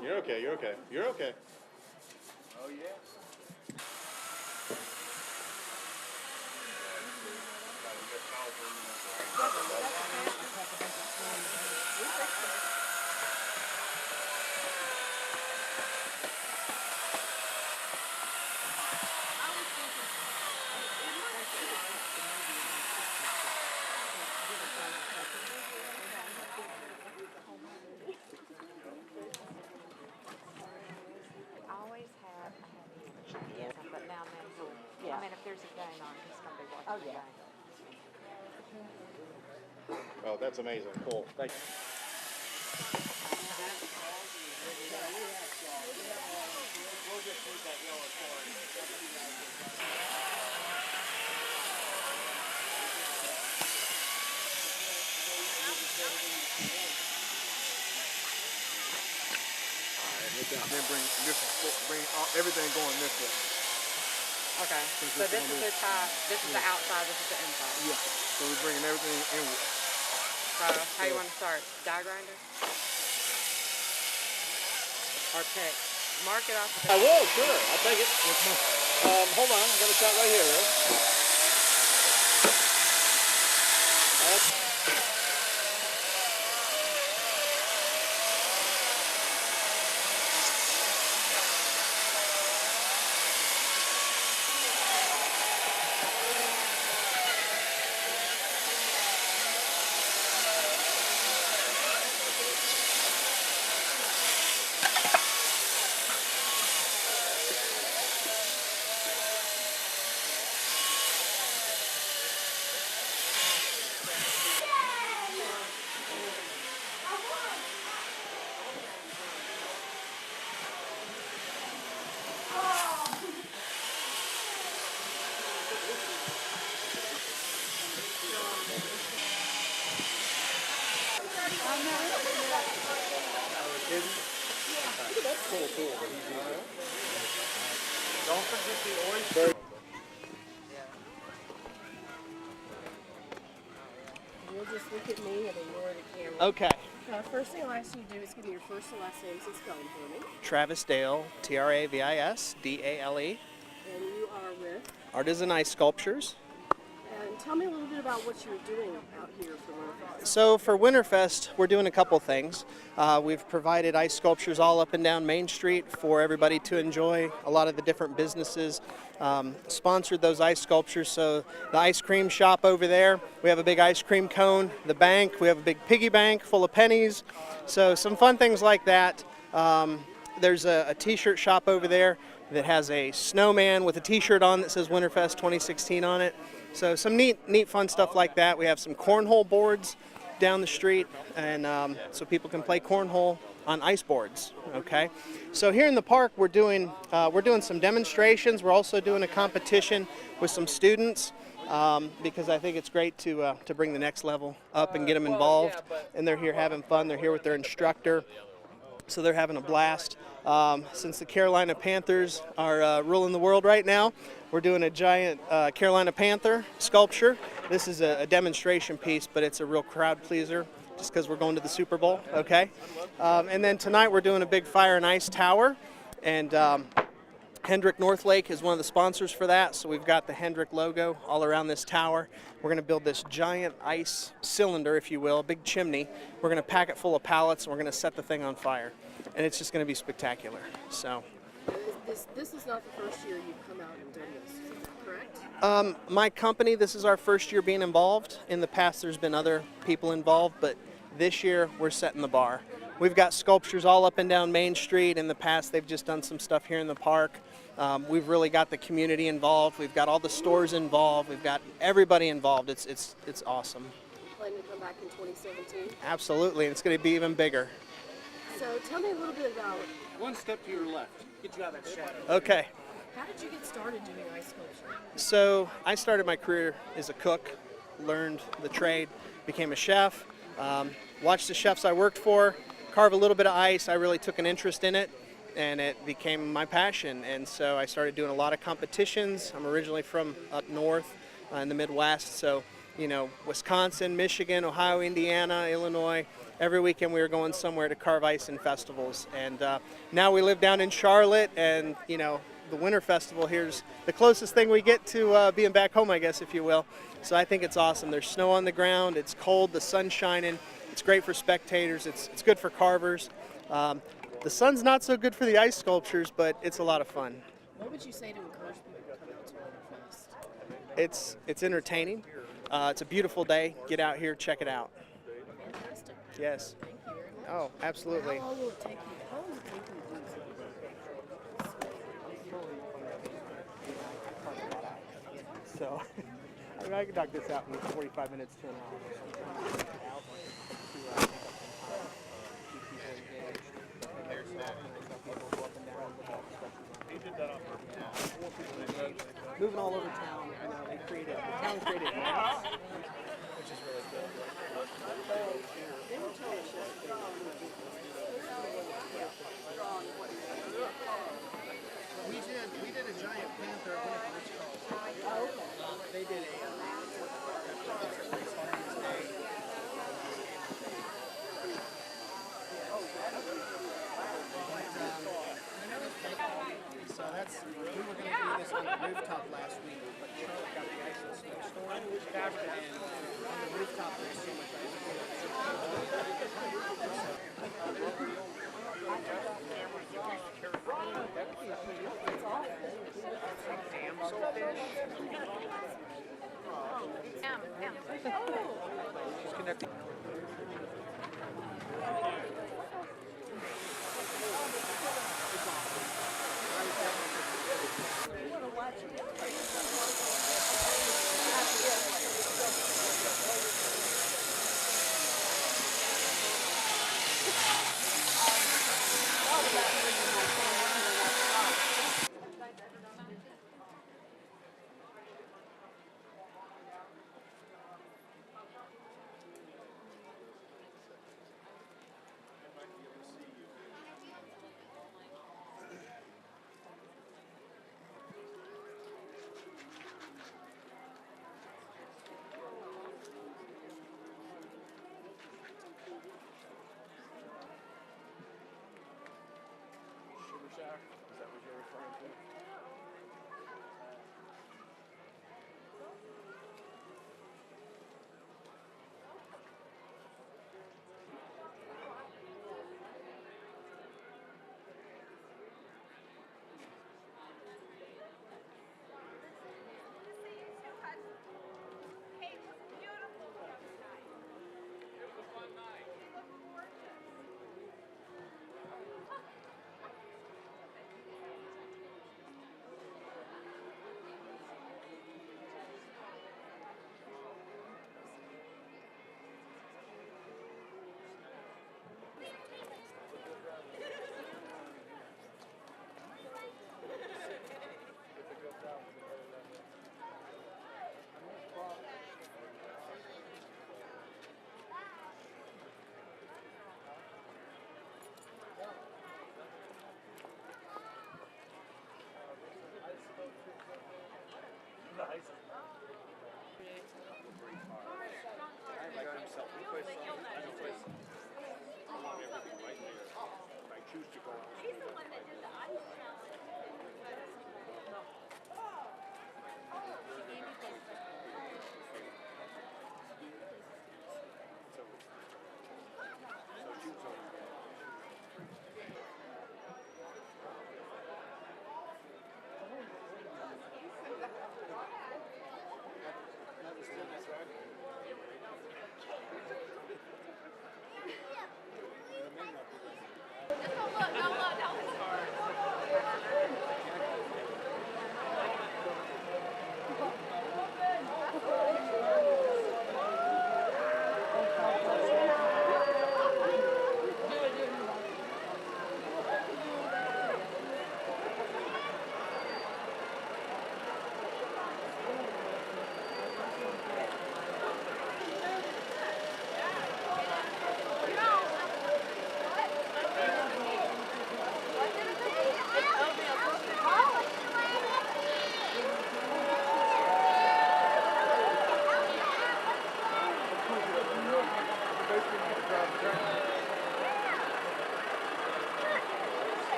You're okay, you're okay, you're okay. Oh, yeah. Always have a happy ending. But now and then he'll, I mean, if there's a game on, he's going to be watching the game. Oh, that's amazing. Cool. Thank you. Then bring everything going this way. Okay. So this is the top, this is the outside, this is the inside. Yeah. So we're bringing everything inward. So how you want to start? Die grinder? Or pick? Mark it off. I will, sure. I'll take it. Hold on. I got a shot right here, right? Don't forget the oyster. We'll just look look at me and ignore the camera. Okay. First thing I'll ask you to do is give me your first and last names and spelling for me. Travis Dale, Travisdale. And you are with? Artisan Ice Sculptures. And tell me a little bit about what you're doing out here for WinterFest. So for WinterFest, we're doing a couple things. We've provided ice sculptures all up and down Main Street for everybody to enjoy. A lot of the different businesses sponsored those ice sculptures. So the ice cream shop over there, we have a big ice cream cone. The bank, we have a big piggy bank full of pennies. So some fun things like that. There's a t-shirt shop over there that has a snowman with a t-shirt on that says WinterFest 2016 on it. So some neat fun stuff like that. We have some cornhole boards down the street, and so people can play cornhole on ice boards. Okay, so here in the park we're doing some demonstrations. We're also doing a competition with some students because I think it's great to bring the next level up and get them involved. And they're here having fun. They're here with their instructor, so they're having a blast. Since the Carolina Panthers are ruling the world right now, we're doing a giant Carolina Panther sculpture. This is a demonstration piece, but it's a real crowd pleaser just because we're going to the Super Bowl, okay? And then tonight we're doing a big fire and ice tower, and Hendrick Northlake is one of the sponsors for that, so we've got the Hendrick logo all around this tower. We're going to build this giant ice cylinder, if you will, a big chimney. We're going to pack it full of pallets, and we're going to set the thing on fire. And it's just going to be spectacular. So, This is not the first year you've come out and done this, is that correct? My company, this is our first year being involved. In the past, there's been other people involved, but this year we're setting the bar. We've got sculptures all up and down Main Street. In the past, they've just done some stuff here in the park. We've really got the community involved. We've got all the stores involved. We've got everybody involved. It's awesome. You plan to come back in 2017? Absolutely, and it's going to be even bigger. So tell me a little bit about... One step to your left. Get you out of that shadow. Okay. How did you get started doing ice sculpture? So I started my career as a cook, learned the trade, became a chef, watched the chefs I worked for carve a little bit of ice. I really took an interest in it, and it became my passion. And so I started doing a lot of competitions. I'm originally from up north in the Midwest, so Wisconsin, Michigan, Ohio, Indiana, Illinois. Every weekend we were going somewhere to carve ice in festivals. And now we live down in Charlotte, and the Winter Festival here's the closest thing we get to being back home, I guess, if you will. So I think it's awesome. There's snow on the ground, it's cold, the sun's shining. It's great for spectators, it's good for carvers. The sun's not so good for the ice sculptures, but it's a lot of fun. What would you say to encourage people to come out to WinterFest? It's entertaining. It's a beautiful day. Get out here, check it out. Fantastic. Yes. Thank you very much. Oh, absolutely. How long will it take you? How long will it take you to do this? So, I can knock this out in 45 minutes to an hour. Moving all over town, they created, the town created maps, which is really good. We did a giant panther. Oh, okay. They did So we were going to do this on the rooftop last week, but Charlotte got the ice and snowstorm, and on the rooftop there's so much ice. She's connecting.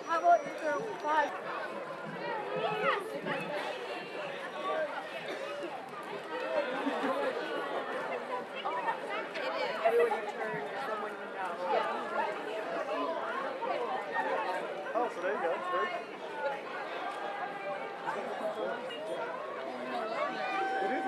How about you throw 5? Everyone you turn, someone you know. Oh, so there you go. It is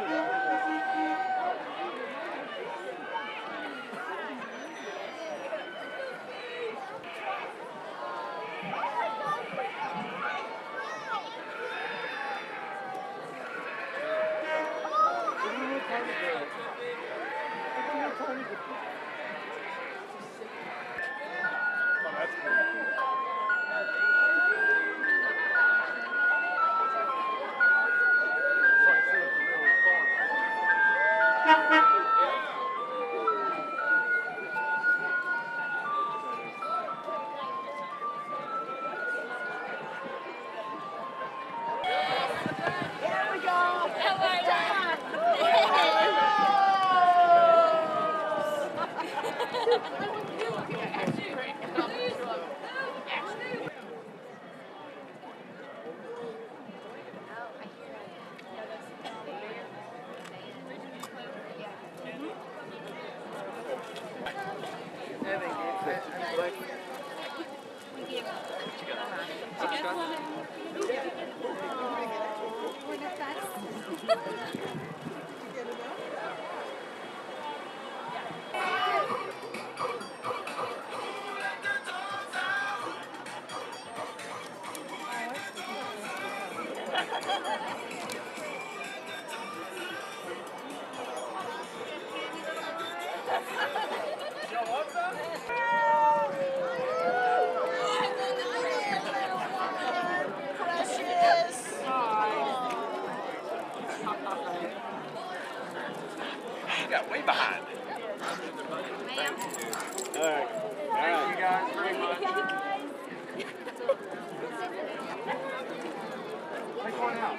got way behind. All right. Thank you guys very much. Take one out.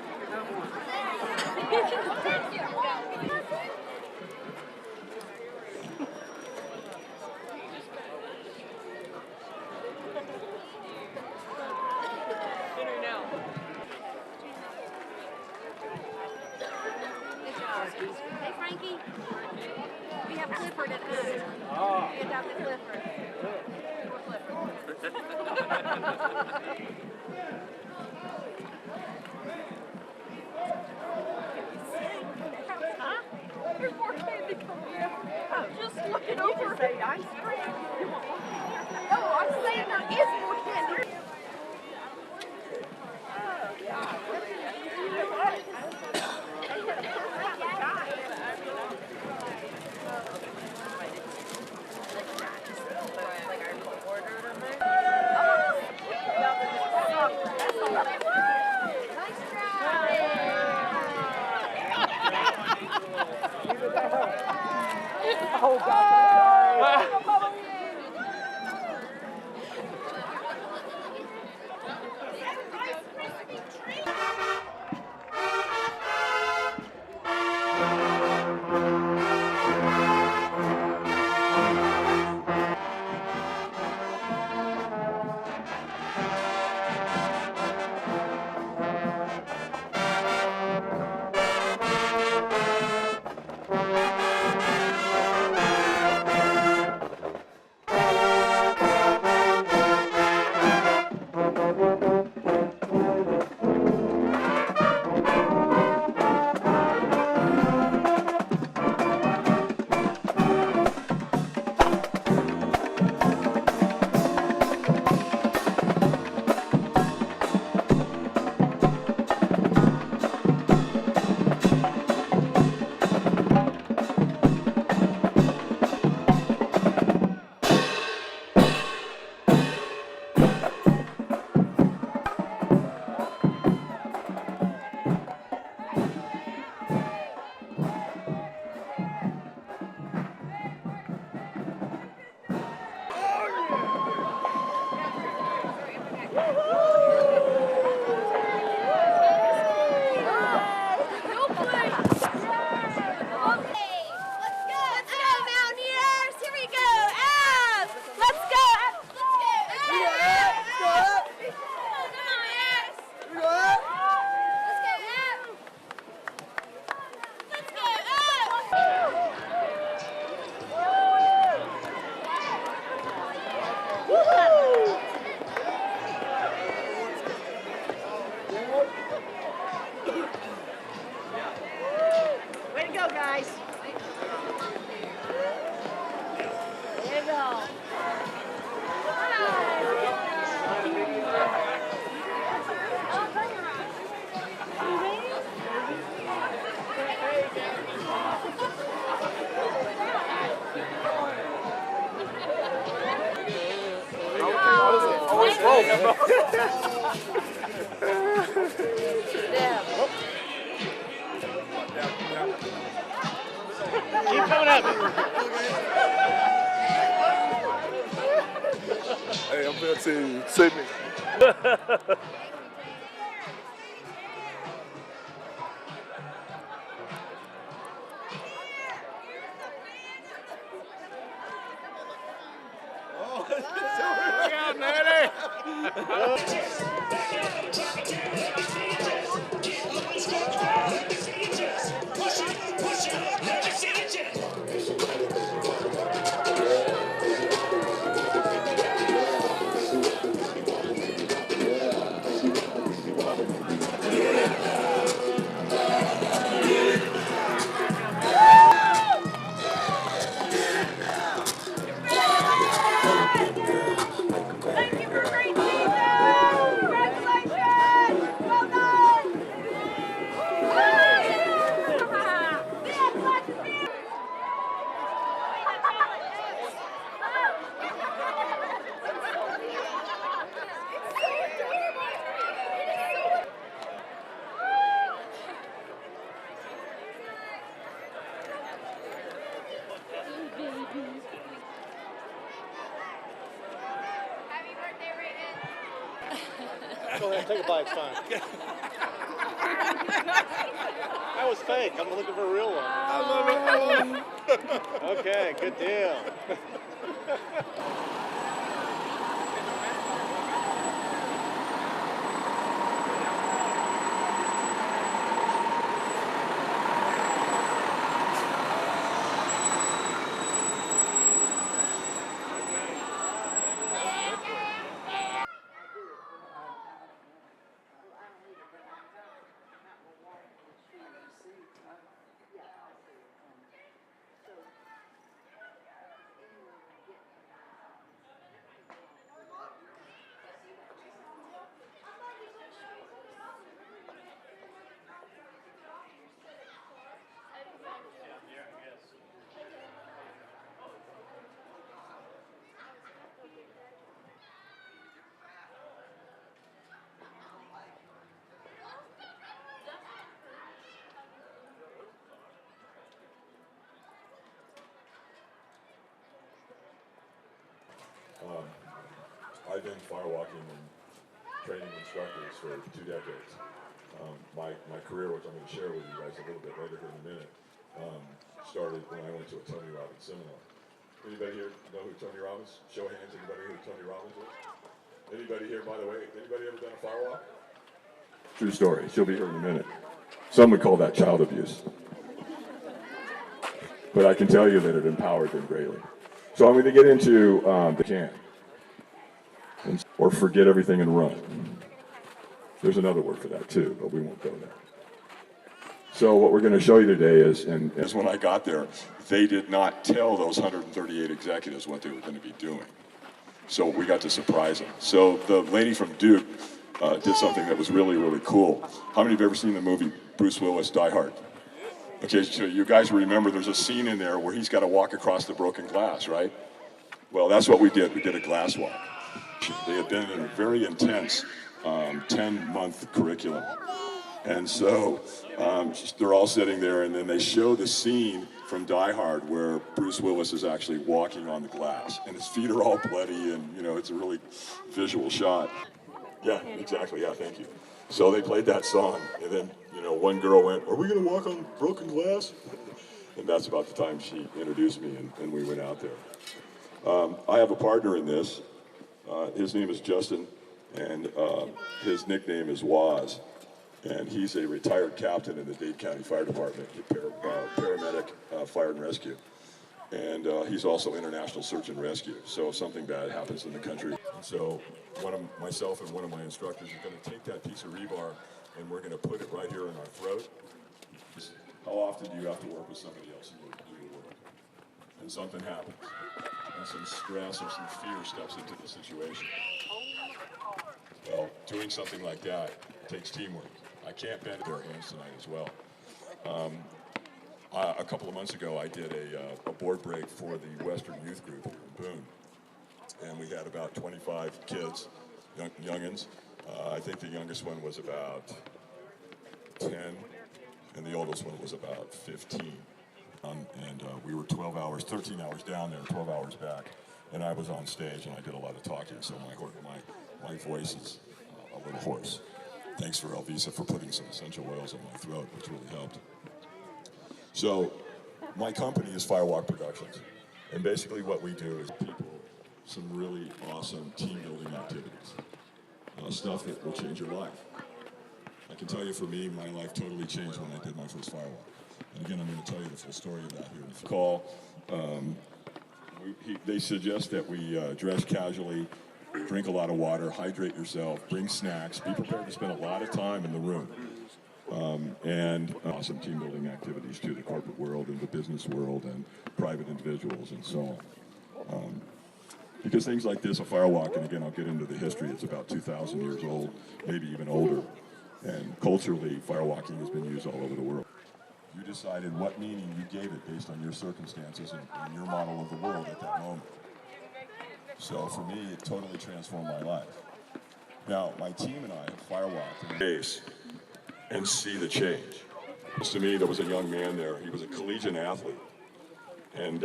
Hey, Frankie. We have Clifford at home. Oh. We adopted Clifford. Poor Huh? There's more candy coming in. I'm just looking over. You say ice cream. No, I'm saying there is more candy. Oh, God. You know what? Oh, God. Way to go, guys. There you go. Keep coming at me. Hey, I'm going to see you. Save me. Look out, Nanny. Go ahead, take a bite, it's fine. That was fake. I'm looking for a real one. I love it. Okay, good deal. I've been firewalking and training instructors for 2 decades. My career, which I'm going to share with you guys a little bit later here in a minute, started when I went to a Tony Robbins seminar. Anybody here know who Tony Robbins? Show of hands, anybody who Tony Robbins is? Anybody here, by the way, anybody ever done a firewalk? True story. She'll be here in a minute. Some would call that child abuse. But I can tell you that it empowered them greatly. So I'm going to get into the can. Or forget everything and run. There's another word for that too, but we won't go there. So what we're going to show you today is, and as when I got there, they did not tell those 138 executives what they were going to be doing. So we got to surprise them. So the lady from Duke did something that was really, really cool. How many have ever seen the movie Bruce Willis, Die Hard? Okay, so you guys remember there's a scene in there where he's got to walk across the broken glass, right? Well, that's what we did. We did a glass walk. They had been in a very intense 10-month curriculum. And so they're all sitting there, and then they show the scene from Die Hard where Bruce Willis is actually walking on the glass, and his feet are all bloody, and, you know, it's a really visual shot. Yeah, exactly. Yeah, thank you. So they played that song, and then, one girl went, "Are we going to walk on broken glass?" And that's about the time she introduced me, and we went out there. I have a partner in this. His name is Justin, and his nickname is Waz. And he's a retired captain in the Dade County Fire Department, paramedic, fire and rescue. And he's also international search and rescue. So if something bad happens in the country. So myself and one of my instructors are going to take that piece of rebar and we're going to put it right here in our throat. How often do you have to work with somebody else in your work? And something happens. And some stress or some fear steps into the situation. Well, doing something like that takes teamwork. I can't bend their hands tonight as well. A couple of months ago, I did a board break for the Western Youth Group here in Boone. And we had about 25 kids, youngins. I think the youngest one was about 10, and the oldest one was about 15. And we were 13 hours down there, 12 hours back. And I was on stage, and I did a lot of talking, so my voice is a little hoarse. Thanks for Elvisa for putting some essential oils in my throat, which really helped. So, my company is Firewalk Productions, and basically what we do is people some really awesome team-building activities, stuff that will change your life. I can tell you, for me, my life totally changed when I did my first Firewalk. And again, I'm going to tell you the full story of that here. If you call, they suggest that we dress casually, drink a lot of water, hydrate yourself, bring snacks, be prepared to spend a lot of time in the room. And awesome team building activities to the corporate world and the business world and private individuals and so on. Because things like this, a firewalk, and again, I'll get into the history, it's about 2,000 years old, maybe even older. And culturally, firewalking has been used all over the world. You decided what meaning you gave it based on your circumstances and your model of the world at that moment. So for me, it totally transformed my life. Now, my team and I have firewalked in the base and see the change. To me, there was a young man there. He was a collegiate athlete. And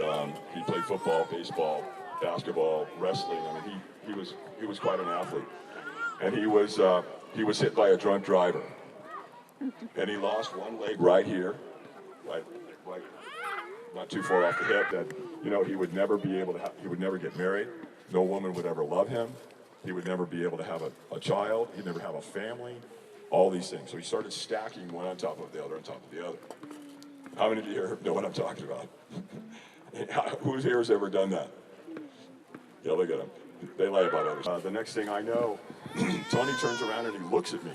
he played football, baseball, basketball, wrestling. I mean, he was quite an athlete. And he was hit by a drunk driver. And he lost one leg right here, like not too far off the hip. That he would never be able to. He would never get married. No woman would ever love him. He would never be able to have a child. He'd never have a family. All these things. So he started stacking one on top of the other on top of the other. How many of you here know what I'm talking about? Who's here has ever done that? Yeah, look at them. They lie about others. The next thing I know, Tony turns around and he looks at me.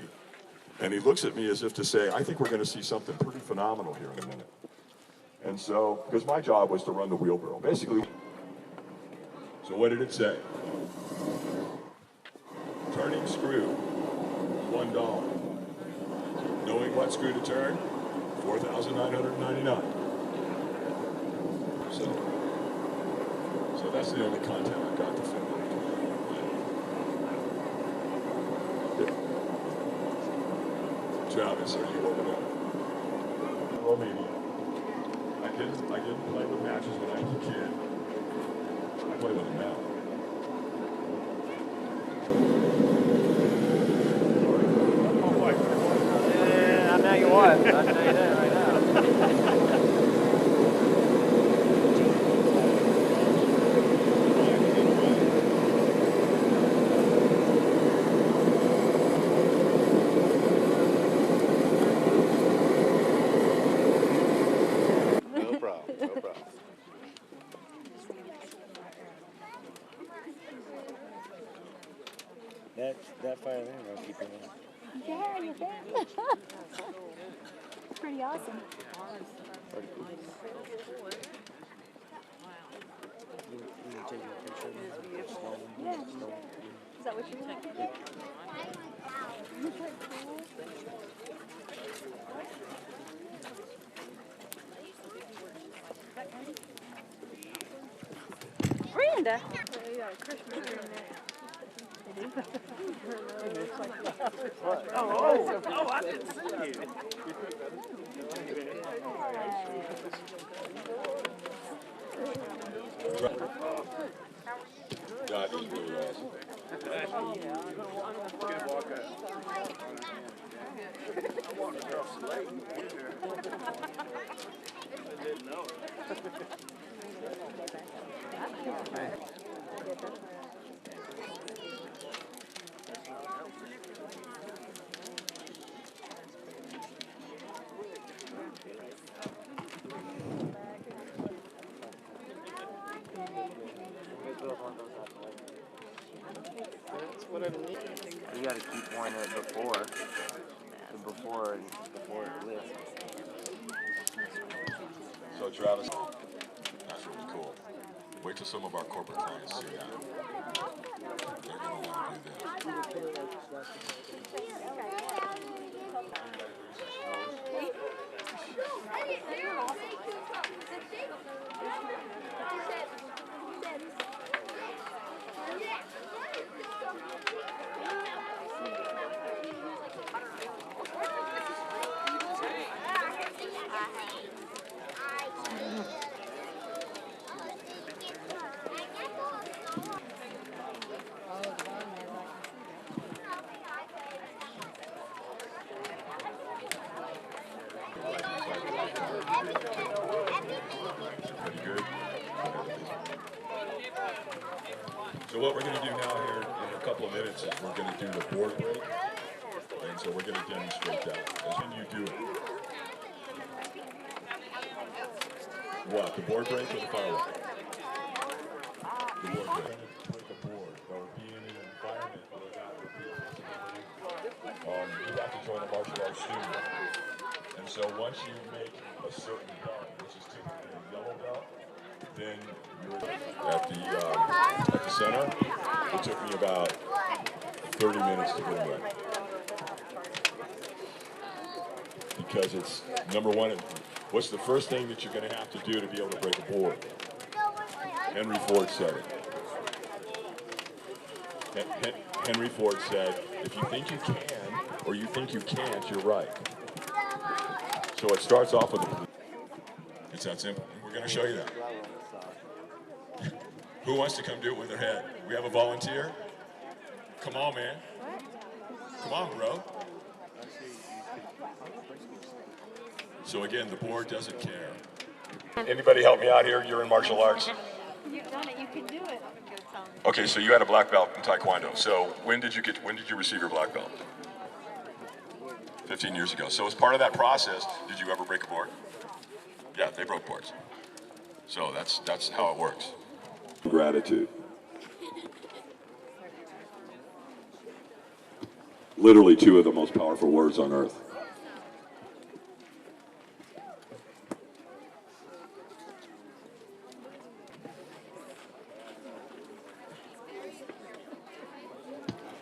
And he looks at me as if to say, I think we're going to see something pretty phenomenal here in a minute. And so, because my job was to run the wheelbarrow. Basically, so what did it say? Turning screw, $1. Knowing what screw to turn, $4,999. So that's the only content I've got to film. Travis, are you over there? Romania. I didn't play with matches when I was a kid. I play with them now. Yeah, I know you what. I tell you that right now. No problem, no problem. That fire there will keep it in. Yeah, you're there. Pretty awesome. Pretty cool. You take a picture of it. Yeah. Is that what you're doing? Isn't that cool? Brenda! Oh, yeah, Christmas tree in there. Oh, I didn't see you. God is really awesome. didn't know. That's what I need. You gotta keep one at before it lifts. So Travis, that's really cool. Wait till some of our corporate clients see that. They're gonna want to do this. Pretty good. So what we're going to do now here in a couple of minutes is we're going to do the board break. And so we're going to demonstrate that. As when you do it. What, the board break or the firework? The board break. Break a board or be in an environment where that would be accessible. You have to join a martial arts studio. And so once you make a certain belt, which is typically a yellow belt, then you're at the center. It took me about 30 minutes to get them ready. Because it's, number one, what's the first thing that you're going to have to do to be able to break a board? Henry Ford said it. Henry Ford said, if you think you can or you think you can't, you're right. So it starts off with it's that simple. And we're going to show you that. Who wants to come do it with their head? We have a volunteer? Come on, man. Come on, bro. So again, the board doesn't care. Anybody help me out here? You're in martial arts. You've done it. You can do it. Okay, so you had a black belt in Taekwondo. So when did you receive your black belt? 15 years ago. So as part of that process, did you ever break a board? Yeah, they broke boards. So that's how it works. Gratitude. Literally two of the most powerful words on earth.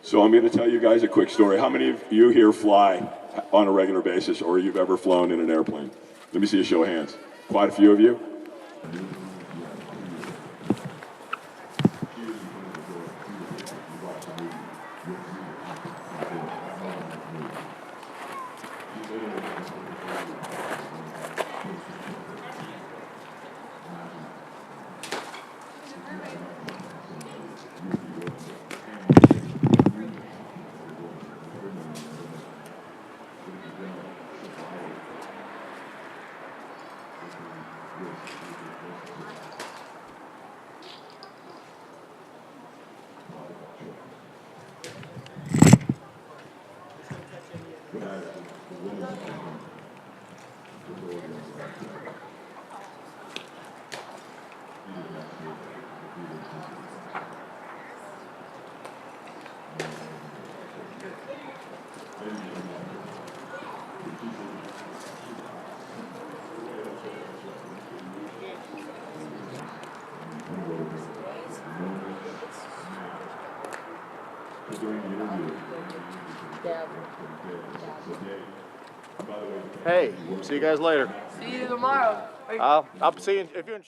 So I'm going to tell you guys a quick story. How many of you here fly on a regular basis or you've ever flown in an airplane? Let me see a show of hands. Quite a few of you. Hey, see you guys later. See you tomorrow. I'll see you if you're in.